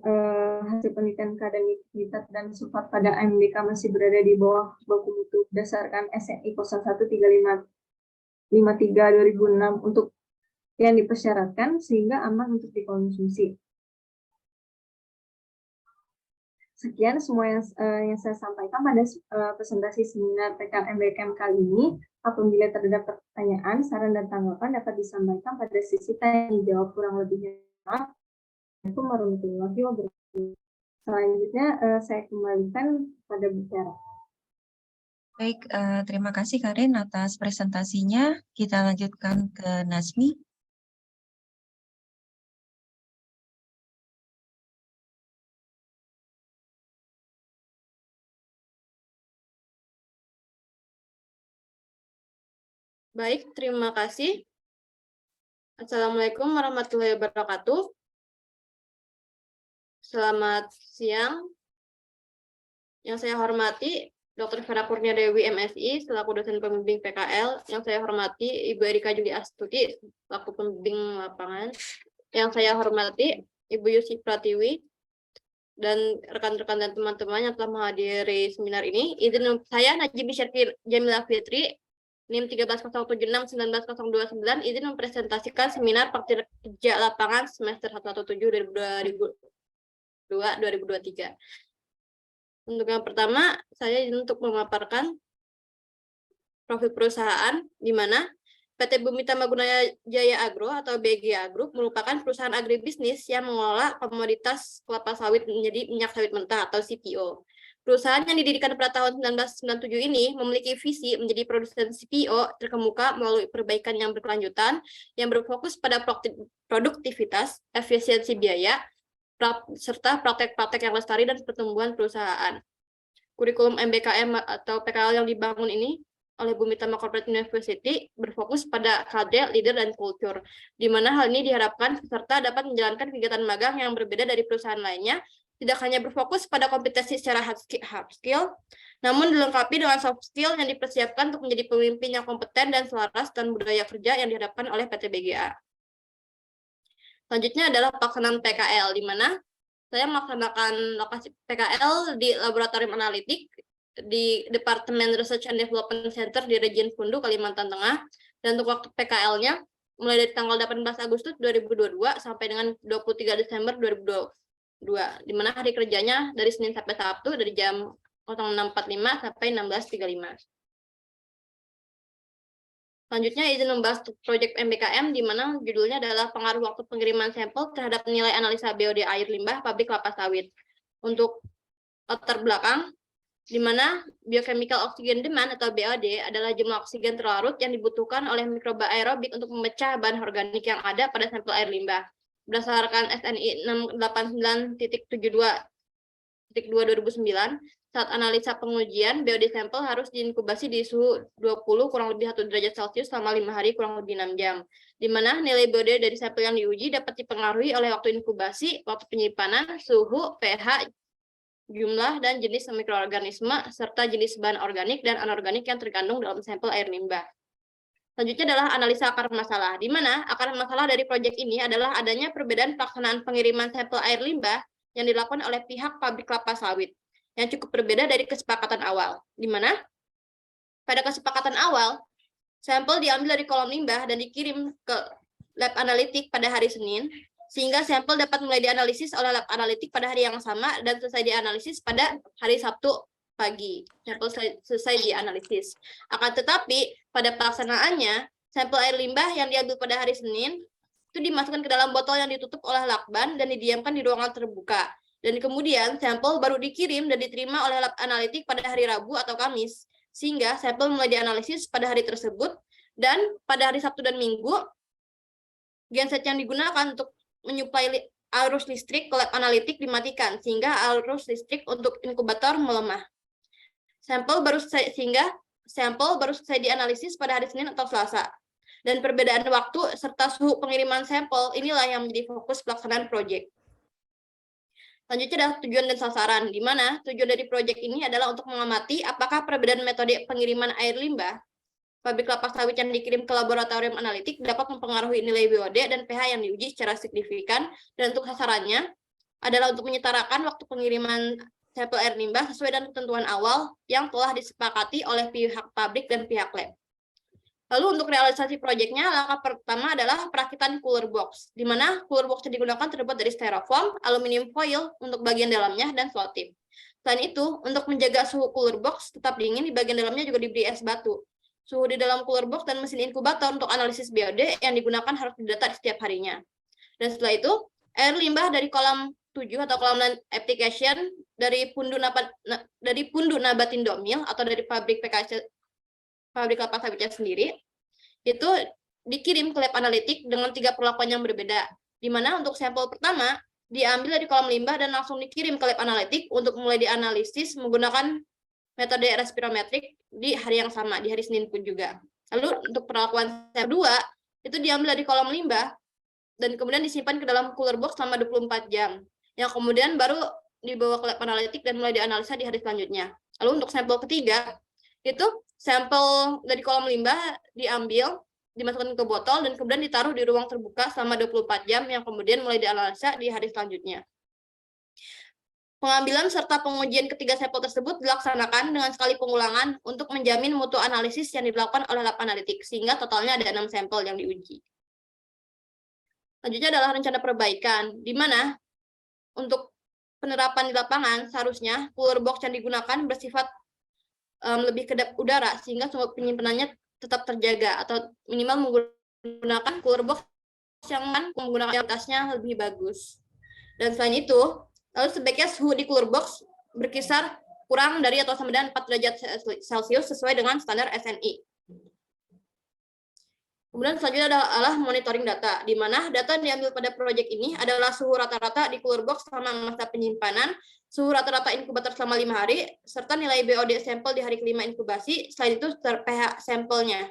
hasil penelitian kadar nitrat dan sulfat pada AMBK masih berada di bawah baku mutu berdasarkan SNI 013553 2006 untuk yang dipersyaratkan, sehingga aman untuk dikonsumsi. Sekian semua yang saya sampaikan pada presentasi seminar PKL-MBKM kali ini. Apabila terdapat pertanyaan, saran, dan tanggapan dapat disampaikan pada sesi tanya jawab kurang lebihnya. Assalamualaikum warahmatullahi wabarakatuh. Selanjutnya saya kembalikan pada bicara. Baik, terima kasih Karin atas presentasinya. Kita lanjutkan ke Nasmi. Baik, terima kasih. Assalamualaikum warahmatullahi wabarakatuh. Selamat siang. Yang saya hormati Dr. Vera Kurnia Dewi, MSI, selaku dosen pembimbing PKL. Yang saya hormati Ibu Erika Juli Astuti, selaku pembimbing lapangan. Yang saya hormati Ibu Yusi Pratiwi, dan rekan-rekan dan teman-teman yang telah menghadiri seminar ini. Izin saya Najib Jamila Fitri, NIM 130761909, izin mempresentasikan seminar praktik kerja lapangan semester 117 2023. Untuk yang pertama, saya izin untuk memaparkan profil perusahaan, di mana PT Bumi Tamagunaya Jaya Agro atau BGA Group merupakan perusahaan agribisnis yang mengelola komoditas kelapa sawit menjadi minyak sawit mentah atau CPO. Perusahaan yang didirikan pada tahun 1997 ini memiliki visi menjadi produsen CPO terkemuka melalui perbaikan yang berkelanjutan yang berfokus pada produktivitas, efisiensi biaya, serta praktek-praktek yang lestari dan pertumbuhan perusahaan. Kurikulum MBKM atau PKL yang dibangun ini oleh Bumi Tama Corporate University berfokus pada cadre, leader, dan culture, di mana hal ini diharapkan peserta dapat menjalankan kegiatan magang yang berbeda dari perusahaan lainnya, tidak hanya berfokus pada kompetensi secara hard skill, namun dilengkapi dengan soft skill yang dipersiapkan untuk menjadi pemimpin yang kompeten dan selaras dan budaya kerja yang diharapkan oleh PT BGA. Selanjutnya adalah pelaksanaan PKL, di mana saya melaksanakan lokasi PKL di Laboratorium Analitik di Departemen Research and Development Center di Region Fundu, Kalimantan Tengah. Dan untuk waktu PKL-nya mulai dari tanggal 18 Agustus 2022 sampai dengan 23 Desember 2022, di mana hari kerjanya dari Senin sampai Sabtu dari jam 06.45 sampai 16.35. Selanjutnya izin membahas proyek MBKM, di mana judulnya adalah pengaruh waktu pengiriman sampel terhadap nilai analisa BOD air limbah pabrik kelapa sawit. Untuk latar belakang, di mana biochemical oxygen demand atau BOD adalah jumlah oksigen terlarut yang dibutuhkan oleh mikroba aerobik untuk memecah bahan organik yang ada pada sampel air limbah. Berdasarkan SNI 689.2/2009, saat analisa pengujian, BOD sampel harus diinkubasi di suhu 20 kurang lebih 1 derajat Celcius selama 5 hari kurang lebih 6 jam. Di mana nilai BOD dari sampel yang diuji dapat dipengaruhi oleh waktu inkubasi, waktu penyimpanan, suhu, pH, jumlah dan jenis mikroorganisme, serta jenis bahan organik dan anorganik yang terkandung dalam sampel air limbah. Selanjutnya adalah analisa akar masalah, di mana akar masalah dari proyek ini adalah adanya perbedaan pelaksanaan pengiriman sampel air limbah yang dilakukan oleh pihak pabrik kelapa sawit, yang cukup berbeda dari kesepakatan awal, di mana pada kesepakatan awal, sampel diambil dari kolom limbah dan dikirim ke lab analitik pada hari Senin, sehingga sampel dapat mulai dianalisis oleh lab analitik pada hari yang sama dan selesai dianalisis pada hari Sabtu pagi. Sampel selesai dianalisis. Akan tetapi, pada pelaksanaannya, sampel air limbah yang diambil pada hari Senin itu dimasukkan ke dalam botol yang ditutup oleh lakban dan didiamkan di ruangan terbuka. Dan kemudian sampel baru dikirim dan diterima oleh lab analitik pada hari Rabu atau Kamis, sehingga sampel mulai dianalisis pada hari tersebut, dan pada hari Sabtu dan Minggu, genset yang digunakan untuk menyuplai arus listrik ke lab analitik dimatikan, sehingga arus listrik untuk inkubator melemah. Sampel baru selesai dianalisis pada hari Senin atau Selasa. Dan perbedaan waktu serta suhu pengiriman sampel inilah yang menjadi fokus pelaksanaan proyek. Selanjutnya adalah tujuan dan sasaran, di mana tujuan dari proyek ini adalah untuk mengamati apakah perbedaan metode pengiriman air limbah pabrik kelapa sawit yang dikirim ke laboratorium analitik dapat mempengaruhi nilai BOD dan pH yang diuji secara signifikan, dan untuk sasarannya adalah untuk menyetarakan waktu pengiriman sampel air limbah sesuai dengan ketentuan awal yang telah disepakati oleh pihak pabrik dan pihak lab. Lalu untuk realisasi proyeknya, langkah pertama adalah perakitan cooler box, di mana cooler box yang digunakan terbuat dari styrofoam, aluminium foil untuk bagian dalamnya, dan floating. Selain itu, untuk menjaga suhu cooler box tetap dingin, di bagian dalamnya juga diberi es batu. Suhu di dalam cooler box dan mesin inkubator untuk analisis BOD yang digunakan harus didata setiap harinya. Dan setelah itu, air limbah dari kolam 7 atau kolam application dari Pundu Nabatindomil atau dari pabrik kelapa sawitnya sendiri, itu dikirim ke lab analitik dengan 3 perlakuan yang berbeda, di mana untuk sampel pertama diambil dari kolam limbah dan langsung dikirim ke lab analitik untuk mulai dianalisis menggunakan metode respirometrik di hari yang sama, di hari Senin pun juga. Lalu untuk perlakuan kedua, itu diambil dari kolam limbah dan kemudian disimpan ke dalam cooler box selama 24 jam, yang kemudian baru dibawa ke lab analitik dan mulai dianalisa di hari selanjutnya. Lalu untuk sampel ketiga, itu sampel dari kolam limbah diambil, dimasukkan ke botol, dan kemudian ditaruh di ruang terbuka selama 24 jam, yang kemudian mulai dianalisa di hari selanjutnya. Pengambilan serta pengujian ketiga sampel tersebut dilaksanakan dengan sekali pengulangan untuk menjamin mutu analisis yang dilakukan oleh lab analitik, sehingga totalnya ada 6 sampel yang diuji. Selanjutnya adalah rencana perbaikan, di mana untuk penerapan di lapangan seharusnya cooler box yang digunakan bersifat lebih kedap udara, sehingga sumber penyimpanannya tetap terjaga atau minimal menggunakan cooler box yang menggunakan kualitasnya lebih bagus. Dan selain itu, lalu sebaiknya suhu di cooler box berkisar kurang dari atau sama dengan 4 derajat Celcius sesuai dengan standar SNI. Kemudian selanjutnya adalah monitoring data, di mana data yang diambil pada proyek ini adalah suhu rata-rata di cooler box selama masa penyimpanan, suhu rata-rata inkubator selama 5 hari, serta nilai BOD sampel di hari kelima inkubasi, selain itu pH sampelnya.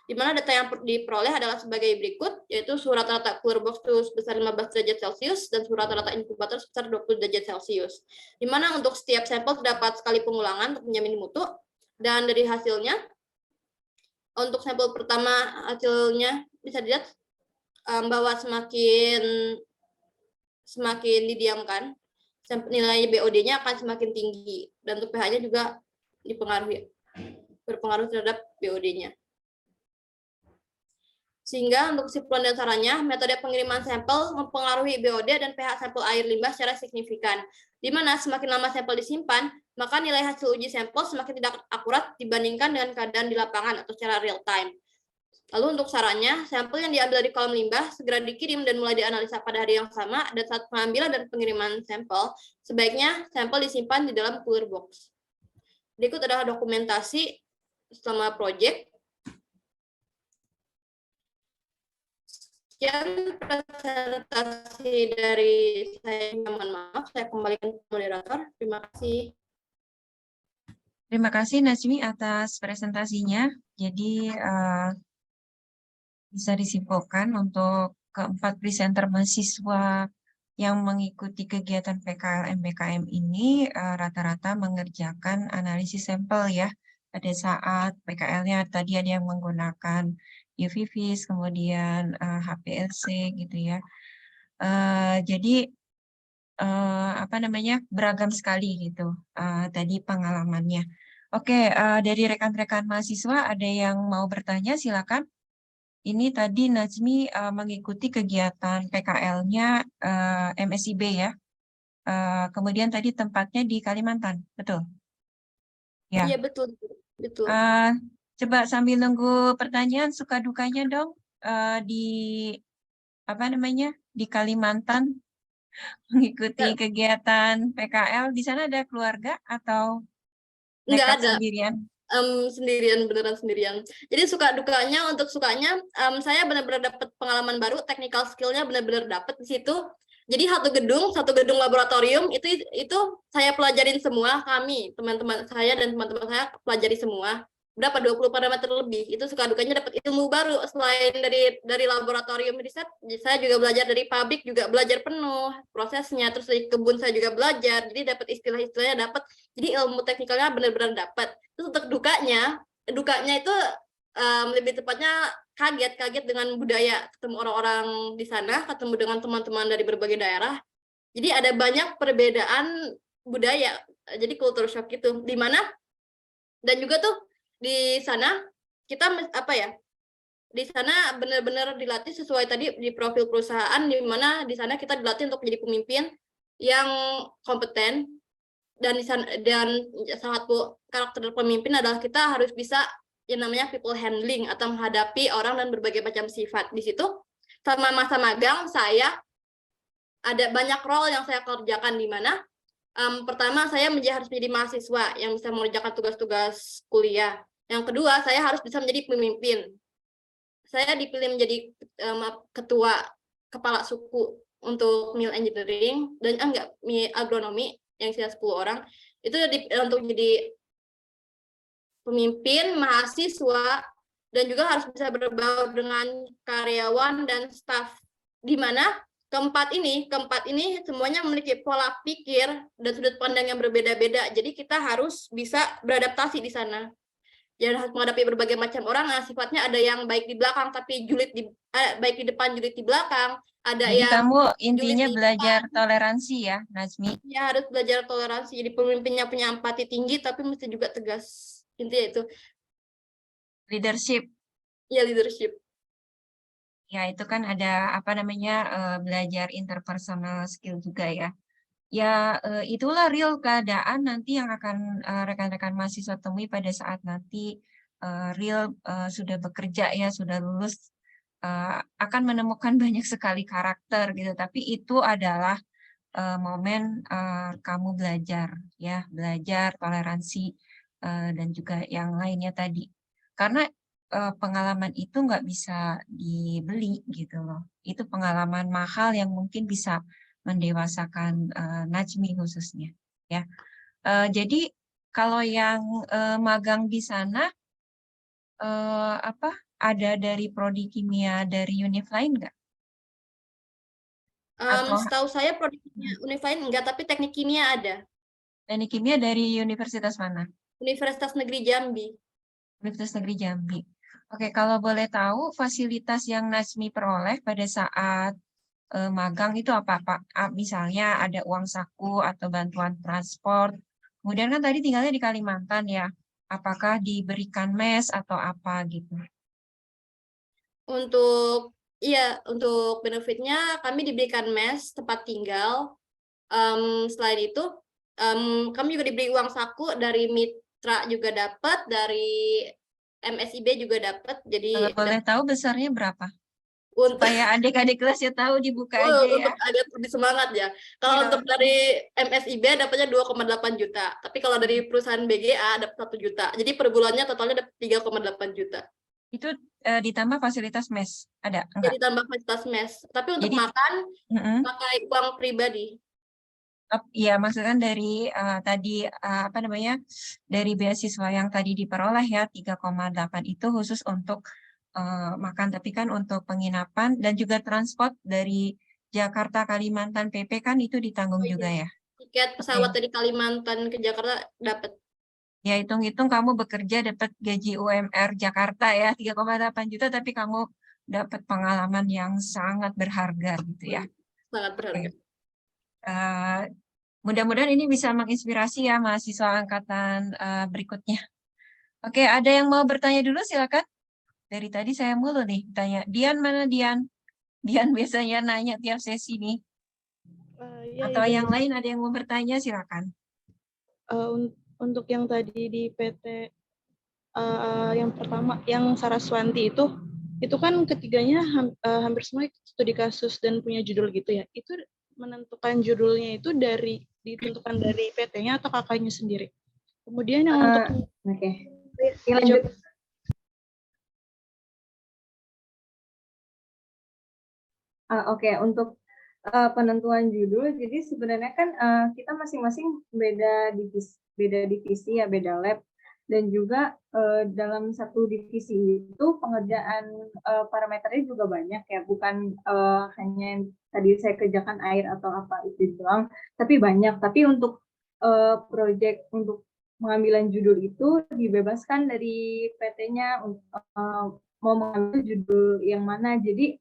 Di mana data yang diperoleh adalah sebagai berikut, yaitu suhu rata-rata cooler box itu sebesar 15 derajat Celcius dan suhu rata-rata inkubator sebesar 20 derajat Celcius. Di mana untuk setiap sampel terdapat sekali pengulangan untuk menjamin mutu, dan dari hasilnya, untuk sampel pertama hasilnya bisa dilihat bahwa semakin didiamkan, nilai BOD-nya akan semakin tinggi, dan untuk pH-nya juga berpengaruh terhadap BOD-nya. Sehingga untuk kesimpulan dan sarannya, metode pengiriman sampel mempengaruhi BOD dan pH sampel air limbah secara signifikan, di mana semakin lama sampel disimpan, maka nilai hasil uji sampel semakin tidak akurat dibandingkan dengan keadaan di lapangan atau secara real time. Lalu untuk sarannya, sampel yang diambil dari kolom limbah segera dikirim dan mulai dianalisa pada hari yang sama, dan saat pengambilan dan pengiriman sampel, sebaiknya sampel disimpan di dalam cooler box. Berikut adalah dokumentasi selama proyek. Sekian presentasi dari saya, mohon maaf, saya kembalikan ke moderator. Terima kasih. Terima kasih Nazmi atas presentasinya. Jadi bisa disimpulkan untuk keempat presenter mahasiswa yang mengikuti kegiatan PKL-MBKM ini rata-rata mengerjakan analisis sampel ya. Pada saat PKL-nya tadi ada yang menggunakan UV-Vis, kemudian HPLC gitu ya. Jadi beragam sekali gitu tadi pengalamannya. Oke, dari rekan-rekan mahasiswa ada yang mau bertanya, silakan. Ini tadi Nazmi mengikuti kegiatan PKL-nya MSIB ya. Kemudian tadi tempatnya di Kalimantan, betul? Ya. Iya, betul. Coba sambil nunggu pertanyaan, suka dukanya dong di di Kalimantan mengikuti kegiatan PKL. Di sana ada keluarga atau nggak nekat ada sendirian? Sendirian, beneran sendirian. Jadi suka dukanya, untuk sukanya saya benar-benar dapat pengalaman baru, technical skill-nya benar-benar dapat di situ. Jadi satu gedung laboratorium itu saya pelajarin semua, teman-teman saya dan teman-teman saya pelajari semua. Berapa 20 parameter lebih. Itu suka dukanya dapat ilmu baru selain dari laboratorium riset. Saya juga belajar dari pabrik, juga belajar penuh prosesnya. Terus dari kebun saya juga belajar. Jadi dapat istilah-istilahnya dapat. Jadi ilmu teknikalnya benar-benar dapat. Terus untuk dukanya itu lebih tepatnya kaget dengan budaya, ketemu orang-orang di sana, ketemu dengan teman-teman dari berbagai daerah. Jadi ada banyak perbedaan budaya. Jadi culture shock gitu. Di mana dan juga tuh di sana kita di sana benar-benar dilatih sesuai tadi di profil perusahaan, di mana di sana kita dilatih untuk menjadi pemimpin yang kompeten, dan salah satu karakter pemimpin adalah kita harus bisa yang namanya people handling atau menghadapi orang dan berbagai macam sifat. Di situ selama masa magang saya ada banyak role yang saya kerjakan, di mana pertama saya harus menjadi mahasiswa yang bisa mengerjakan tugas-tugas kuliah. Yang kedua, saya harus bisa menjadi pemimpin. Saya dipilih menjadi ketua kepala suku untuk mill engineering dan agronomi yang sisa 10 orang. Itu untuk jadi pemimpin, mahasiswa, dan juga harus bisa berbaur dengan karyawan dan staf. Di mana keempat ini semuanya memiliki pola pikir dan sudut pandang yang berbeda-beda. Jadi kita harus bisa beradaptasi di sana. Jadi harus menghadapi berbagai macam orang. Sifatnya ada yang baik di belakang tapi baik di depan, julid di belakang. Jadi kamu intinya belajar toleransi ya, Nazmi? Ya, harus belajar toleransi. Jadi pemimpinnya punya empati tinggi tapi mesti juga tegas. Intinya itu. Leadership. Ya, leadership. Ya, itu kan ada belajar interpersonal skill juga ya. Ya, itulah real keadaan nanti yang akan rekan-rekan mahasiswa temui pada saat nanti real sudah bekerja ya, sudah lulus, akan menemukan banyak sekali karakter gitu. Tapi itu adalah momen kamu belajar ya, belajar toleransi dan juga yang lainnya tadi. Karena pengalaman itu nggak bisa dibeli gitu loh. Itu pengalaman mahal yang mungkin bisa mendewasakan Najmi khususnya ya. Jadi kalau yang magang di sana ada dari prodi kimia dari univ lain nggak? Atau Setahu saya produknya univ lain enggak, tapi teknik kimia ada. teknik kimia dari universitas mana? Universitas Negeri Jambi. Universitas Negeri Jambi. Oke, kalau boleh tahu fasilitas yang Najmi peroleh pada saat magang itu apa, Pak? Misalnya ada uang saku atau bantuan transport. Kemudian kan tadi tinggalnya di Kalimantan ya. Apakah diberikan mes atau apa gitu? Untuk untuk benefitnya kami diberikan mes, tempat tinggal. Selain itu, kami juga diberi uang saku dari mitra juga dapat, dari MSIB juga dapat. Jadi Boleh tahu besarnya berapa? untuk Supaya adik-adik kelasnya tahu dibuka aja ya. untuk agak lebih semangat ya. Kalau Iya. untuk dari MSIB dapatnya 2,8 juta. Tapi kalau dari perusahaan BGA dapat 1 juta. Jadi per bulannya totalnya dapat 3,8 juta. Itu ditambah fasilitas mes, ada Jadi enggak? tambah fasilitas mes. Tapi untuk Jadi, makan pakai uang pribadi. Iya, maksudnya dari tadi apa namanya, dari beasiswa yang tadi diperoleh ya 3,8 itu khusus untuk makan, tapi kan untuk penginapan dan juga transport dari Jakarta Kalimantan PP kan itu ditanggung Oh juga iya. ya. Tiket pesawat dari Kalimantan ke Jakarta dapat. Ya hitung-hitung kamu bekerja dapat gaji UMR Jakarta ya 3,8 juta, tapi kamu dapat pengalaman yang sangat berharga gitu ya. Sangat berharga. Eh, Mudah-mudahan ini bisa menginspirasi ya mahasiswa angkatan berikutnya. Oke, ada yang mau bertanya dulu silakan. Dari tadi saya mulu nih tanya. Dian mana Dian? Dian biasanya nanya tiap sesi nih. Ya, Atau izin. yang lain ada yang mau bertanya silakan. Untuk yang tadi di PT yang pertama, yang Saraswanti itu kan ketiganya hampir semua studi kasus dan punya judul gitu ya. Itu menentukan judulnya itu ditentukan dari PT-nya atau kakaknya sendiri. Kemudian yang untuk Lanjut. Oke, untuk penentuan judul, jadi sebenarnya kan kita masing-masing beda divisi ya, beda lab, dan juga dalam satu divisi itu pengerjaan parameternya juga banyak ya, bukan hanya yang tadi saya kerjakan air atau apa itu doang, tapi banyak. Tapi untuk proyek untuk pengambilan judul itu dibebaskan dari PT-nya mau mengambil judul yang mana. Jadi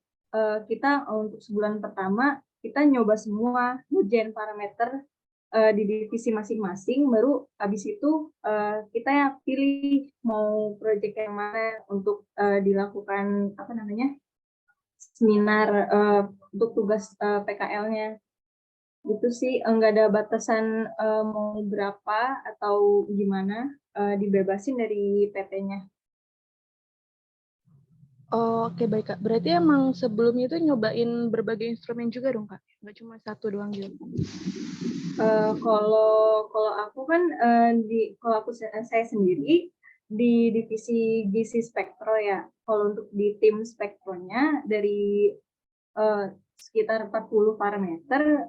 kita untuk sebulan pertama kita nyoba semua ngerjain parameter di divisi masing-masing, baru habis itu kita pilih mau proyek yang mana untuk dilakukan apa namanya seminar untuk tugas PKL-nya. Itu sih nggak ada batasan mau berapa atau gimana, dibebasin dari PT-nya. Oh, oke, baik Kak. Berarti emang sebelumnya itu nyobain berbagai instrumen juga dong Kak? Nggak cuma satu doang gitu? Kalau aku kan kalau saya sendiri di divisi gizi spektro ya. Kalau untuk di tim spektronya dari sekitar 40 parameter,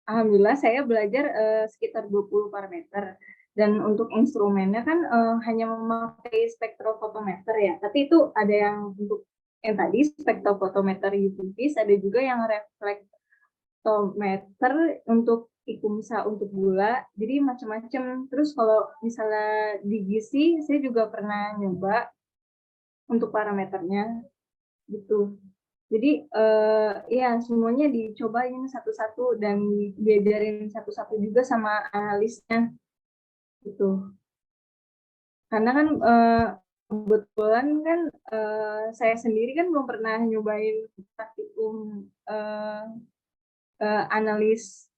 alhamdulillah saya belajar sekitar 20 parameter. Dan untuk instrumennya kan hanya memakai spektrofotometer ya. Tapi itu ada yang untuk yang tadi spektrofotometer UV-vis, ada juga yang reflektometer untuk ikumsa untuk gula. Jadi macam-macam. Terus kalau misalnya di gizi saya juga pernah nyoba untuk parameternya gitu. Jadi ya semuanya dicobain satu-satu dan diajarin satu-satu juga sama analisnya gitu. Karena kan kebetulan kan saya sendiri kan belum pernah nyobain praktikum analis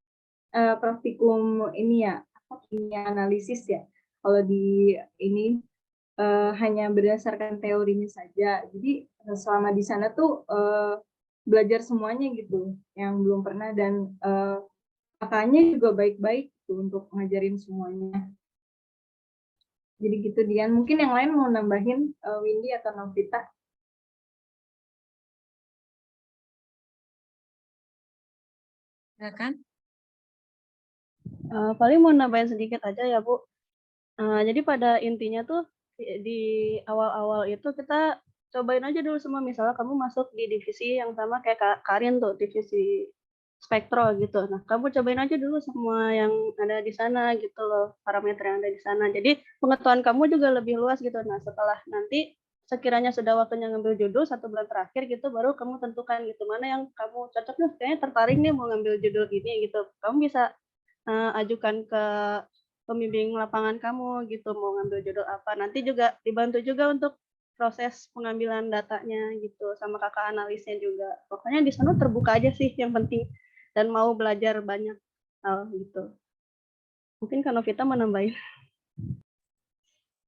praktikum ini ya, kimia analisis ya. Kalau di ini hanya berdasarkan teorinya saja. Jadi selama di sana tuh belajar semuanya gitu, yang belum pernah, dan kakaknya juga baik-baik tuh untuk ngajarin semuanya. Jadi gitu Dian. Mungkin yang lain mau nambahin, Windy atau Novita? Silakan. Paling mau nambahin sedikit aja ya Bu. Jadi pada intinya tuh di awal-awal itu kita cobain aja dulu semua. Misalnya kamu masuk di divisi yang sama kayak Karin tuh, divisi spektro gitu. Nah, kamu cobain aja dulu semua yang ada di sana gitu loh, parameter yang ada di sana. Jadi pengetahuan kamu juga lebih luas gitu. Nah, setelah nanti sekiranya sudah waktunya ngambil judul 1 bulan terakhir gitu, baru kamu tentukan gitu mana yang kamu cocok nih, kayaknya tertarik nih mau ngambil judul ini gitu. Kamu bisa ajukan ke pembimbing lapangan kamu gitu mau ngambil judul apa. Nanti juga dibantu juga untuk proses pengambilan datanya gitu sama kakak analisnya juga. Pokoknya di sana terbuka aja sih yang penting dan mau belajar banyak hal gitu. Mungkin Kak Novita mau nambahin.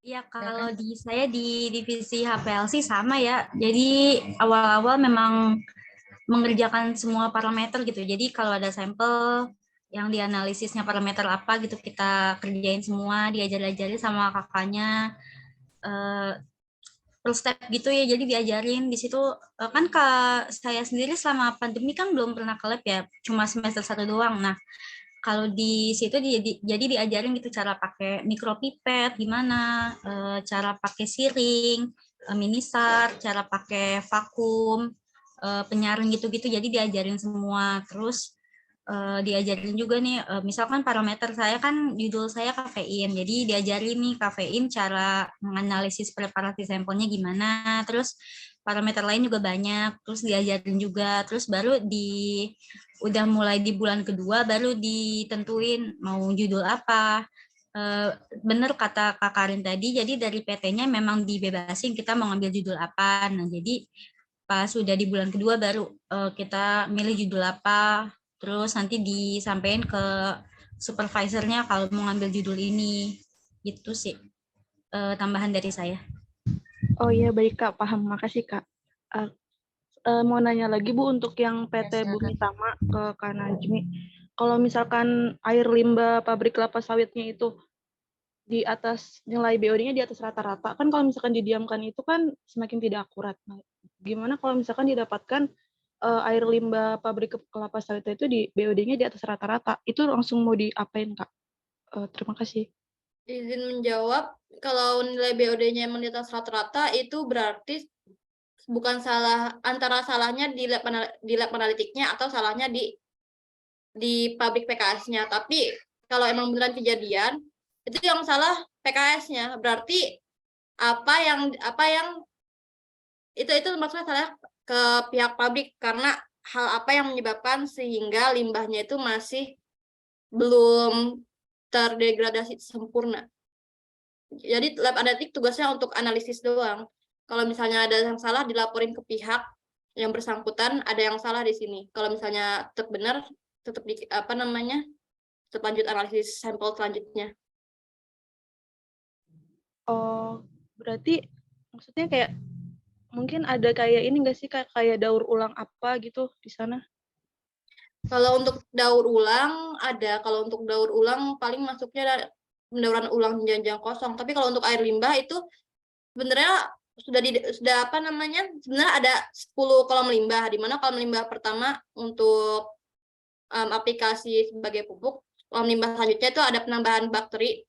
Iya, kalau di saya di divisi HPLC sama ya. Jadi awal-awal memang mengerjakan semua parameter gitu. Jadi kalau ada sampel yang dianalisisnya parameter apa gitu kita kerjain semua, diajar-ajarin sama kakaknya per step gitu ya. Jadi diajarin di situ kan Kak saya sendiri selama pandemi kan belum pernah ke lab ya, cuma semester 1 doang. Nah, kalau di situ jadi diajarin gitu cara pakai mikropipet gimana, cara pakai siring, minisar, cara pakai vakum, penyaring gitu-gitu. Jadi diajarin semua. Terus diajarin juga nih, misalkan parameter saya kan judul saya kafein. Jadi diajarin nih kafein cara menganalisis preparasi sampelnya gimana. Terus parameter lain juga banyak. Terus diajarin juga. Terus baru udah mulai di bulan kedua baru ditentuin mau judul apa. Bener kata Kak Karin tadi, jadi dari PT-nya memang dibebasin kita mau ngambil judul apa. Nah, jadi pas sudah di bulan kedua baru kita milih judul apa, terus nanti disampaikan ke supervisornya kalau mau ngambil judul ini. Gitu sih tambahan dari saya. Oh iya, baik Kak, paham. Makasih Kak. Mau nanya lagi Bu untuk yang PT Bumi Tama ke Kak Najmi. Kalau misalkan air limbah pabrik kelapa sawitnya itu di atas nilai BOD-nya di atas rata-rata, kan kalau misalkan didiamkan itu kan semakin tidak akurat. Nah, gimana kalau misalkan didapatkan air limbah pabrik kelapa sawit itu di BOD-nya di atas rata-rata, itu langsung mau diapain Kak? Terima kasih. Izin menjawab, kalau nilai BOD-nya emang di atas rata-rata itu berarti bukan salah, antara salahnya di lab analitiknya atau salahnya di pabrik PKS-nya. Tapi kalau emang beneran kejadian, itu yang salah PKS-nya. Berarti apa yang itu maksudnya salah ke pihak pabrik karena hal apa yang menyebabkan sehingga limbahnya itu masih belum terdegradasi sempurna. Jadi lab analitik tugasnya untuk analisis doang. Kalau misalnya ada yang salah dilaporin ke pihak yang bersangkutan, ada yang salah di sini. Kalau misalnya tetap benar, tetap tetap lanjut analisis sampel selanjutnya. Oh, berarti maksudnya kayak mungkin ada kayak ini nggak sih kayak daur ulang apa gitu di sana? Kalau untuk daur ulang ada, kalau untuk daur ulang paling masuknya pendauran ulang jenjang kosong. Tapi kalau untuk air limbah itu sebenarnya sudah sebenarnya ada 10 kolam limbah, di mana kolam limbah pertama untuk aplikasi sebagai pupuk, kolam limbah selanjutnya itu ada penambahan bakteri,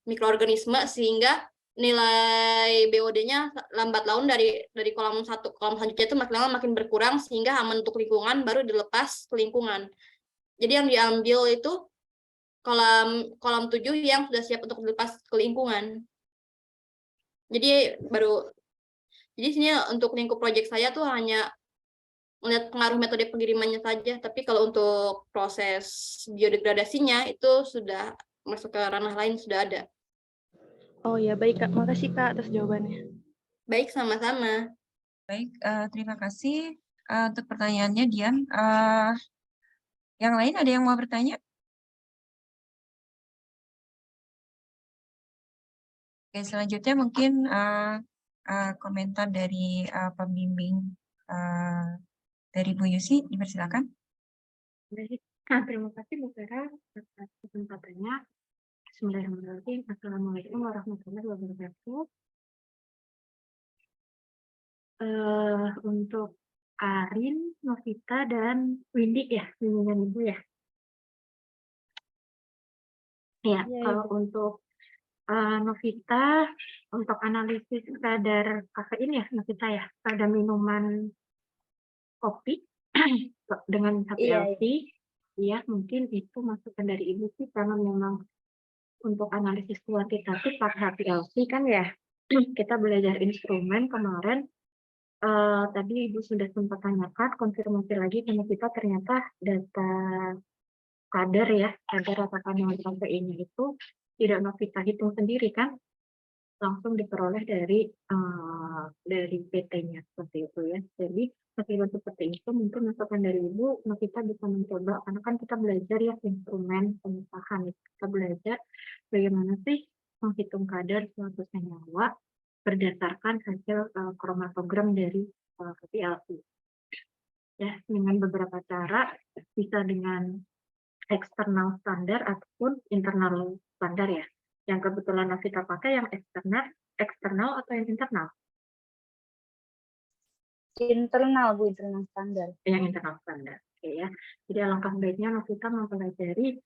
mikroorganisme sehingga nilai BOD-nya lambat laun dari kolam satu kolam selanjutnya itu makin lama makin berkurang sehingga aman untuk lingkungan baru dilepas ke lingkungan. Jadi yang diambil itu kolam 7 yang sudah siap untuk dilepas ke lingkungan. Jadi sini untuk lingkup proyek saya tuh hanya melihat pengaruh metode pengirimannya saja, tapi kalau untuk proses biodegradasinya itu sudah masuk ke ranah lain, sudah ada. Oh ya, baik Kak. Makasih Kak atas jawabannya. Baik, sama-sama. Baik, terima kasih untuk pertanyaannya, Dian. Yang lain ada yang mau bertanya? Oke, selanjutnya mungkin komentar dari pembimbing dari Bu Yusi, dipersilakan. Baik, terima kasih Bu Vera atas kesempatannya. Bismillahirrahmanirrahim. Assalamualaikum warahmatullahi wabarakatuh. Untuk Karin, Novita, dan Windy ya, bimbingan Ibu ya. Ya, Iya, kalau untuk Novita, untuk analisis kadar kafein ya, Novita ya, pada minuman kopi dengan Iya, HPLC, ya mungkin itu masukan dari Ibu sih, karena memang untuk analisis kuantitatif pakai HPLC kan ya, kita belajar instrumen kemarin, tadi Ibu sudah sempat tanyakan, konfirmasi lagi karena kita ternyata data kadar ya, kadar atau kandungan kafeinnya itu tidak Novita hitung sendiri kan, langsung diperoleh dari PT-nya seperti itu ya. Jadi meskipun seperti itu mungkin masukan dari Ibu, kita bisa mencoba karena kan kita belajar ya instrumen pengupahan, kita belajar bagaimana sih menghitung kadar suatu senyawa berdasarkan hasil kromatogram dari HPLC. Ya, dengan beberapa cara, bisa dengan eksternal standar ataupun internal standar ya. Yang kebetulan kita pakai yang eksternal atau yang internal? internal Bu, internal standar. Yang internal standar. Oke ya. Jadi alangkah baiknya kita mempelajari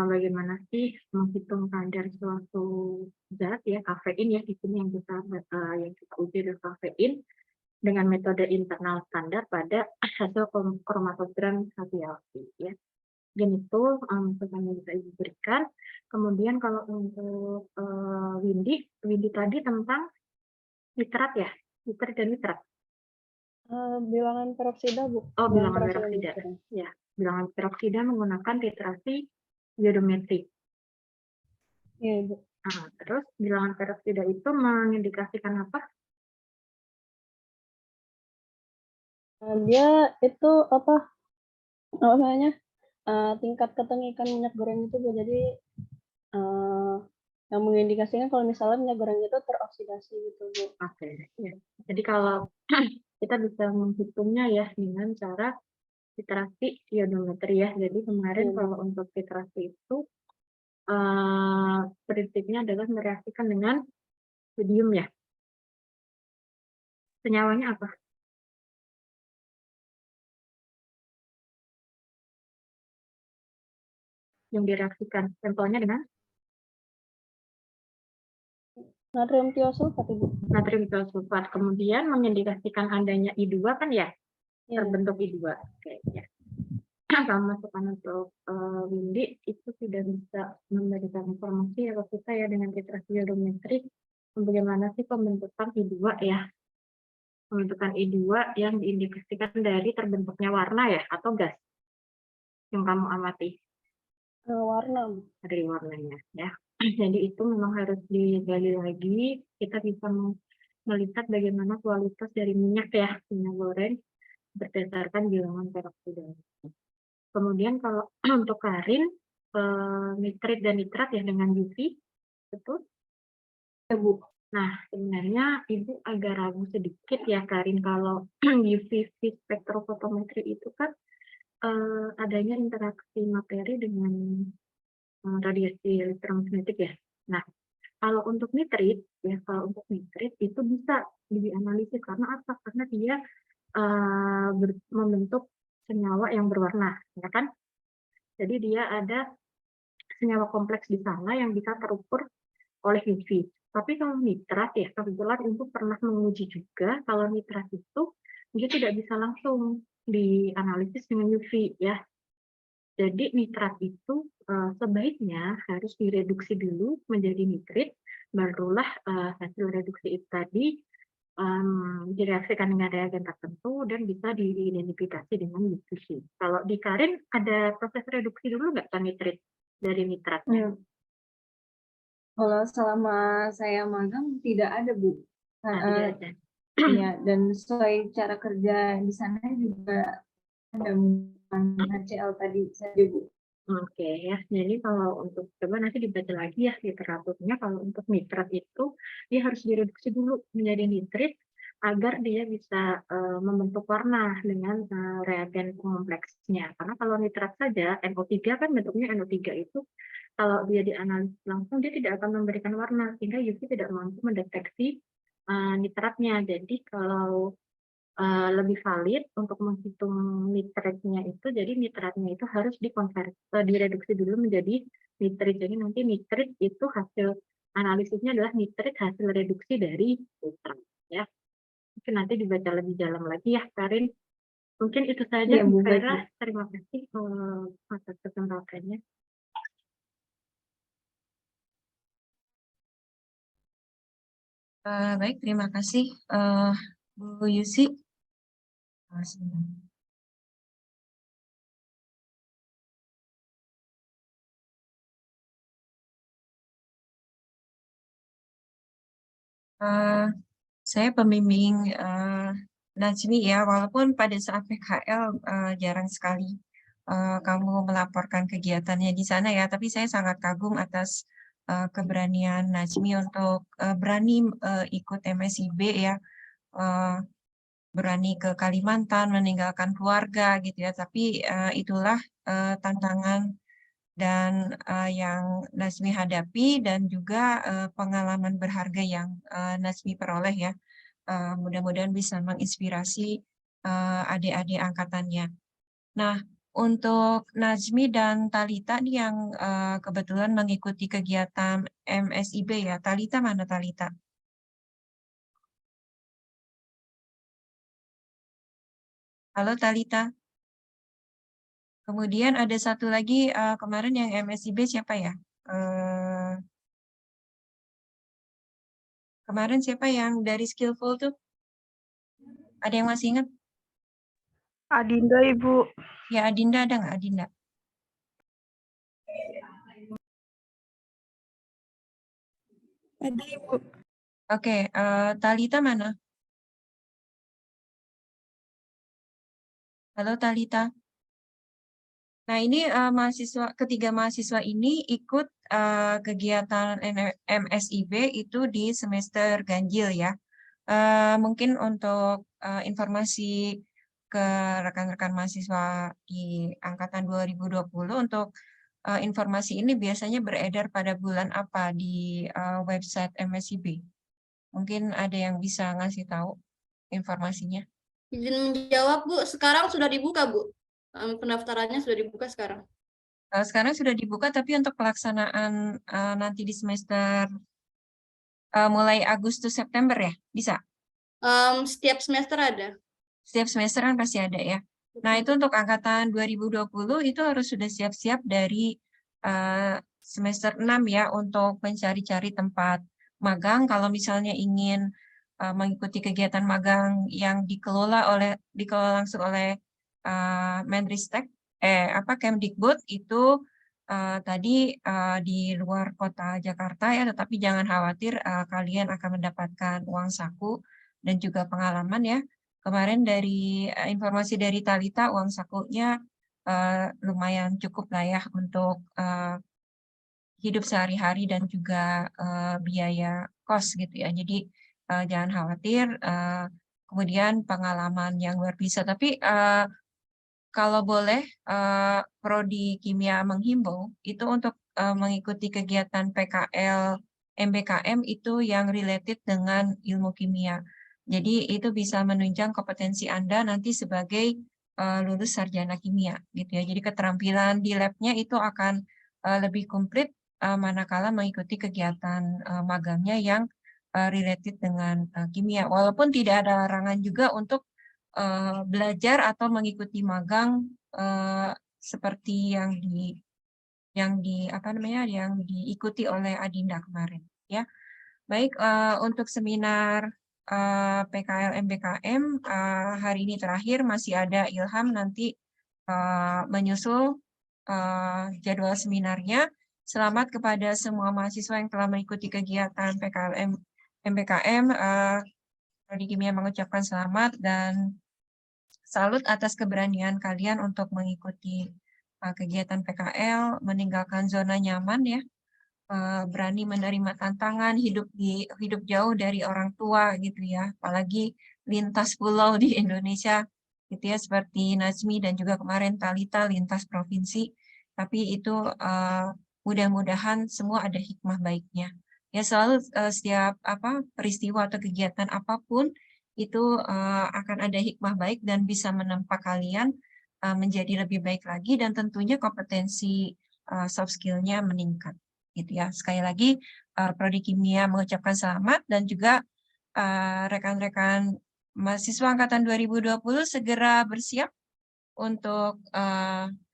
bagaimana sih menghitung kadar suatu zat ya, kafein ya, di sini yang kita uji adalah kafein dengan metode internal standar pada hasil kromatogram HPLC ya. Dan itu masukan yang bisa Ibu berikan. Kemudian kalau untuk Windy tadi tentang nitrat ya, nitrat dan nitrat. Bilangan peroksida, Bu. Oh, bilangan peroksida. peroksida. Ya, bilangan peroksida menggunakan titrasi iodometri. Iya, Ibu. Nah, terus bilangan peroksida itu mengindikasikan apa? Dia itu apa namanya, tingkat ketengikan minyak goreng itu, Bu. Jadi yang mengindikasikan kalau misalnya minyak goreng itu teroksidasi gitu, Bu. Oke, ya. Jadi kalau kita bisa menghitungnya ya dengan cara titrasi iodometri ya. Jadi kemarin kalau untuk titrasi itu prinsipnya adalah mereaksikan dengan sodium ya. Senyawanya apa? Yang direaksikan. Contohnya dengan Natrium tiosulfat, Ibu. natrium tiosulfat. Kemudian mengindikasikan adanya I2 kan ya? Terbentuk I2. Oke, ya. Kalau masukan untuk Windy itu sudah bisa memberikan informasi ya ke kita ya dengan titrasi iodometri bagaimana sih pembentukan I2 ya, pembentukan I2 yang diindikasikan dari terbentuknya warna ya atau gas yang kamu amati. Warna, Bu. Dari warnanya ya. Jadi itu memang harus digali lagi, kita bisa melihat bagaimana kualitas dari minyak ya, minyak goreng berdasarkan bilangan peroksida. Kemudian kalau untuk Karin, nitrit dan nitrat ya dengan UV, betul? Ya, Bu. Nah, sebenarnya Ibu agak ragu sedikit ya Karin, kalau UV spektrofotometri itu kan adanya interaksi materi dengan radiasi elektromagnetik ya. Nah, kalau untuk nitrit ya, itu bisa dianalisis karena apa? Karena dia membentuk senyawa yang berwarna, ya kan? Jadi dia ada senyawa kompleks di sana yang bisa terukur oleh UV. Tapi kalau nitrat ya, kebetulan Ibu pernah menguji juga kalau nitrat itu dia tidak bisa langsung dianalisis dengan UV ya. Jadi nitrat itu sebaiknya harus direduksi dulu menjadi nitrit, barulah hasil reduksi itu tadi direaksikan dengan reagen tertentu dan bisa diidentifikasi dengan UV. Kalau di Karin ada proses reduksi dulu nggak ke nitrit dari nitratnya? Kalau selama saya magang tidak ada, Bu. Tidak ada. Iya, dan sesuai cara kerja di sana juga ada HCl tadi saja, Bu. Oke ya, jadi kalau untuk coba nanti dibaca lagi ya literaturnya, kalau untuk nitrat itu dia harus direduksi dulu menjadi nitrit agar dia bisa membentuk warna dengan reagen kompleksnya. Karena kalau nitrat saja NO3 kan bentuknya NO3 itu kalau dia dianalisis langsung dia tidak akan memberikan warna sehingga UV tidak mampu mendeteksi nitratnya. Jadi kalau lebih valid untuk menghitung nitratnya itu, jadi nitratnya itu harus direduksi dulu menjadi nitrit. Jadi nanti nitrit itu hasil analisisnya adalah nitrit hasil reduksi dari nitrat ya. Mungkin nanti dibaca lebih dalam lagi ya, Karin. Mungkin itu saja, Iya, Bu, Bu baik, Vera. Bu. Terima kasih atas kesempatannya. Baik, terima kasih Bu Yusi. Sebentar. Saya pembimbing Najmi ya, walaupun pada saat PKL jarang sekali kamu melaporkan kegiatannya di sana ya, tapi saya sangat kagum atas keberanian Najmi untuk berani ikut MSIB ya, berani ke Kalimantan, meninggalkan keluarga gitu ya, tapi itulah tantangan dan yang Nazmi hadapi dan juga pengalaman berharga yang Nazmi peroleh ya. Mudah-mudahan bisa menginspirasi adik-adik angkatannya. Nah, untuk Nazmi dan Talita nih yang kebetulan mengikuti kegiatan MSIB ya. Talita mana Talita? Halo Talita. Kemudian ada satu lagi kemarin yang MSIB siapa ya? Kemarin siapa yang dari Skillful tuh? Ada yang masih ingat? Adinda, Ibu. Ya, Adinda ada nggak Adinda? Ada, Ibu. Oke, Talita mana? Halo Talita. Nah, ini ketiga mahasiswa ini ikut kegiatan MSIB itu di semester ganjil ya. Mungkin untuk informasi ke rekan-rekan mahasiswa di angkatan 2020 untuk informasi ini biasanya beredar pada bulan apa di website MSIB. Mungkin ada yang bisa ngasih tahu informasinya. Izin menjawab, Bu. Sekarang sudah dibuka, Bu. Pendaftarannya sudah dibuka sekarang. Sekarang sudah dibuka, tapi untuk pelaksanaan nanti di semester mulai Agustus September ya, bisa? Setiap semester ada. Setiap semester kan pasti ada ya. Nah, itu untuk angkatan 2020 itu harus sudah siap-siap dari semester 6 ya untuk mencari-cari tempat magang. Kalau misalnya ingin mengikuti kegiatan magang yang dikelola langsung oleh Menristek, Kemdikbud itu tadi di luar kota Jakarta ya, tetapi jangan khawatir kalian akan mendapatkan uang saku dan juga pengalaman ya. Kemarin dari informasi dari Talita, uang sakunya lumayan cukup lah ya untuk hidup sehari-hari dan juga biaya kos gitu ya. Jadi jangan khawatir. Kemudian pengalaman yang luar biasa. Tapi kalau boleh, Prodi Kimia menghimbau itu untuk mengikuti kegiatan PKL MBKM itu yang related dengan ilmu kimia. Jadi itu bisa menunjang kompetensi Anda nanti sebagai lulus sarjana kimia gitu ya. Jadi keterampilan di labnya itu akan lebih komplit manakala mengikuti kegiatan magangnya yang related dengan kimia. Walaupun tidak ada larangan juga untuk belajar atau mengikuti magang seperti yang diikuti oleh Adinda kemarin ya. Baik, untuk seminar PKL MBKM hari ini terakhir, masih ada Ilham nanti menyusul jadwal seminarnya. Selamat kepada semua mahasiswa yang telah mengikuti kegiatan PKL MBKM. Prodi Kimia mengucapkan selamat dan salut atas keberanian kalian untuk mengikuti kegiatan PKL, meninggalkan zona nyaman ya, berani menerima tantangan, hidup jauh dari orang tua gitu ya, apalagi lintas pulau di Indonesia gitu ya, seperti Nazmi dan juga kemarin Talita lintas provinsi, tapi itu mudah-mudahan semua ada hikmah baiknya. Ya selalu setiap peristiwa atau kegiatan apapun itu akan ada hikmah baik dan bisa menempa kalian menjadi lebih baik lagi, dan tentunya kompetensi soft skill-nya meningkat gitu ya. Sekali lagi Prodi Kimia mengucapkan selamat, dan juga rekan-rekan mahasiswa angkatan 2020 segera bersiap untuk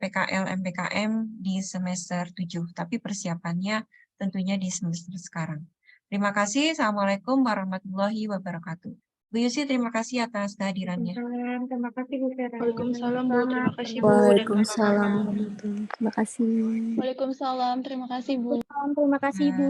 PKL MPKM di semester 7, tapi persiapannya tentunya di semester sekarang. Terima kasih. Assalamualaikum warahmatullahi wabarakatuh. Bu Yusi, terima kasih atas kehadirannya. Terima kasih Bu Vera. Waalaikumsalam Bu, terima kasih Bu. Waalaikumsalam. Terima kasih. Waalaikumsalam, terima kasih Bu. Terima kasih Bu.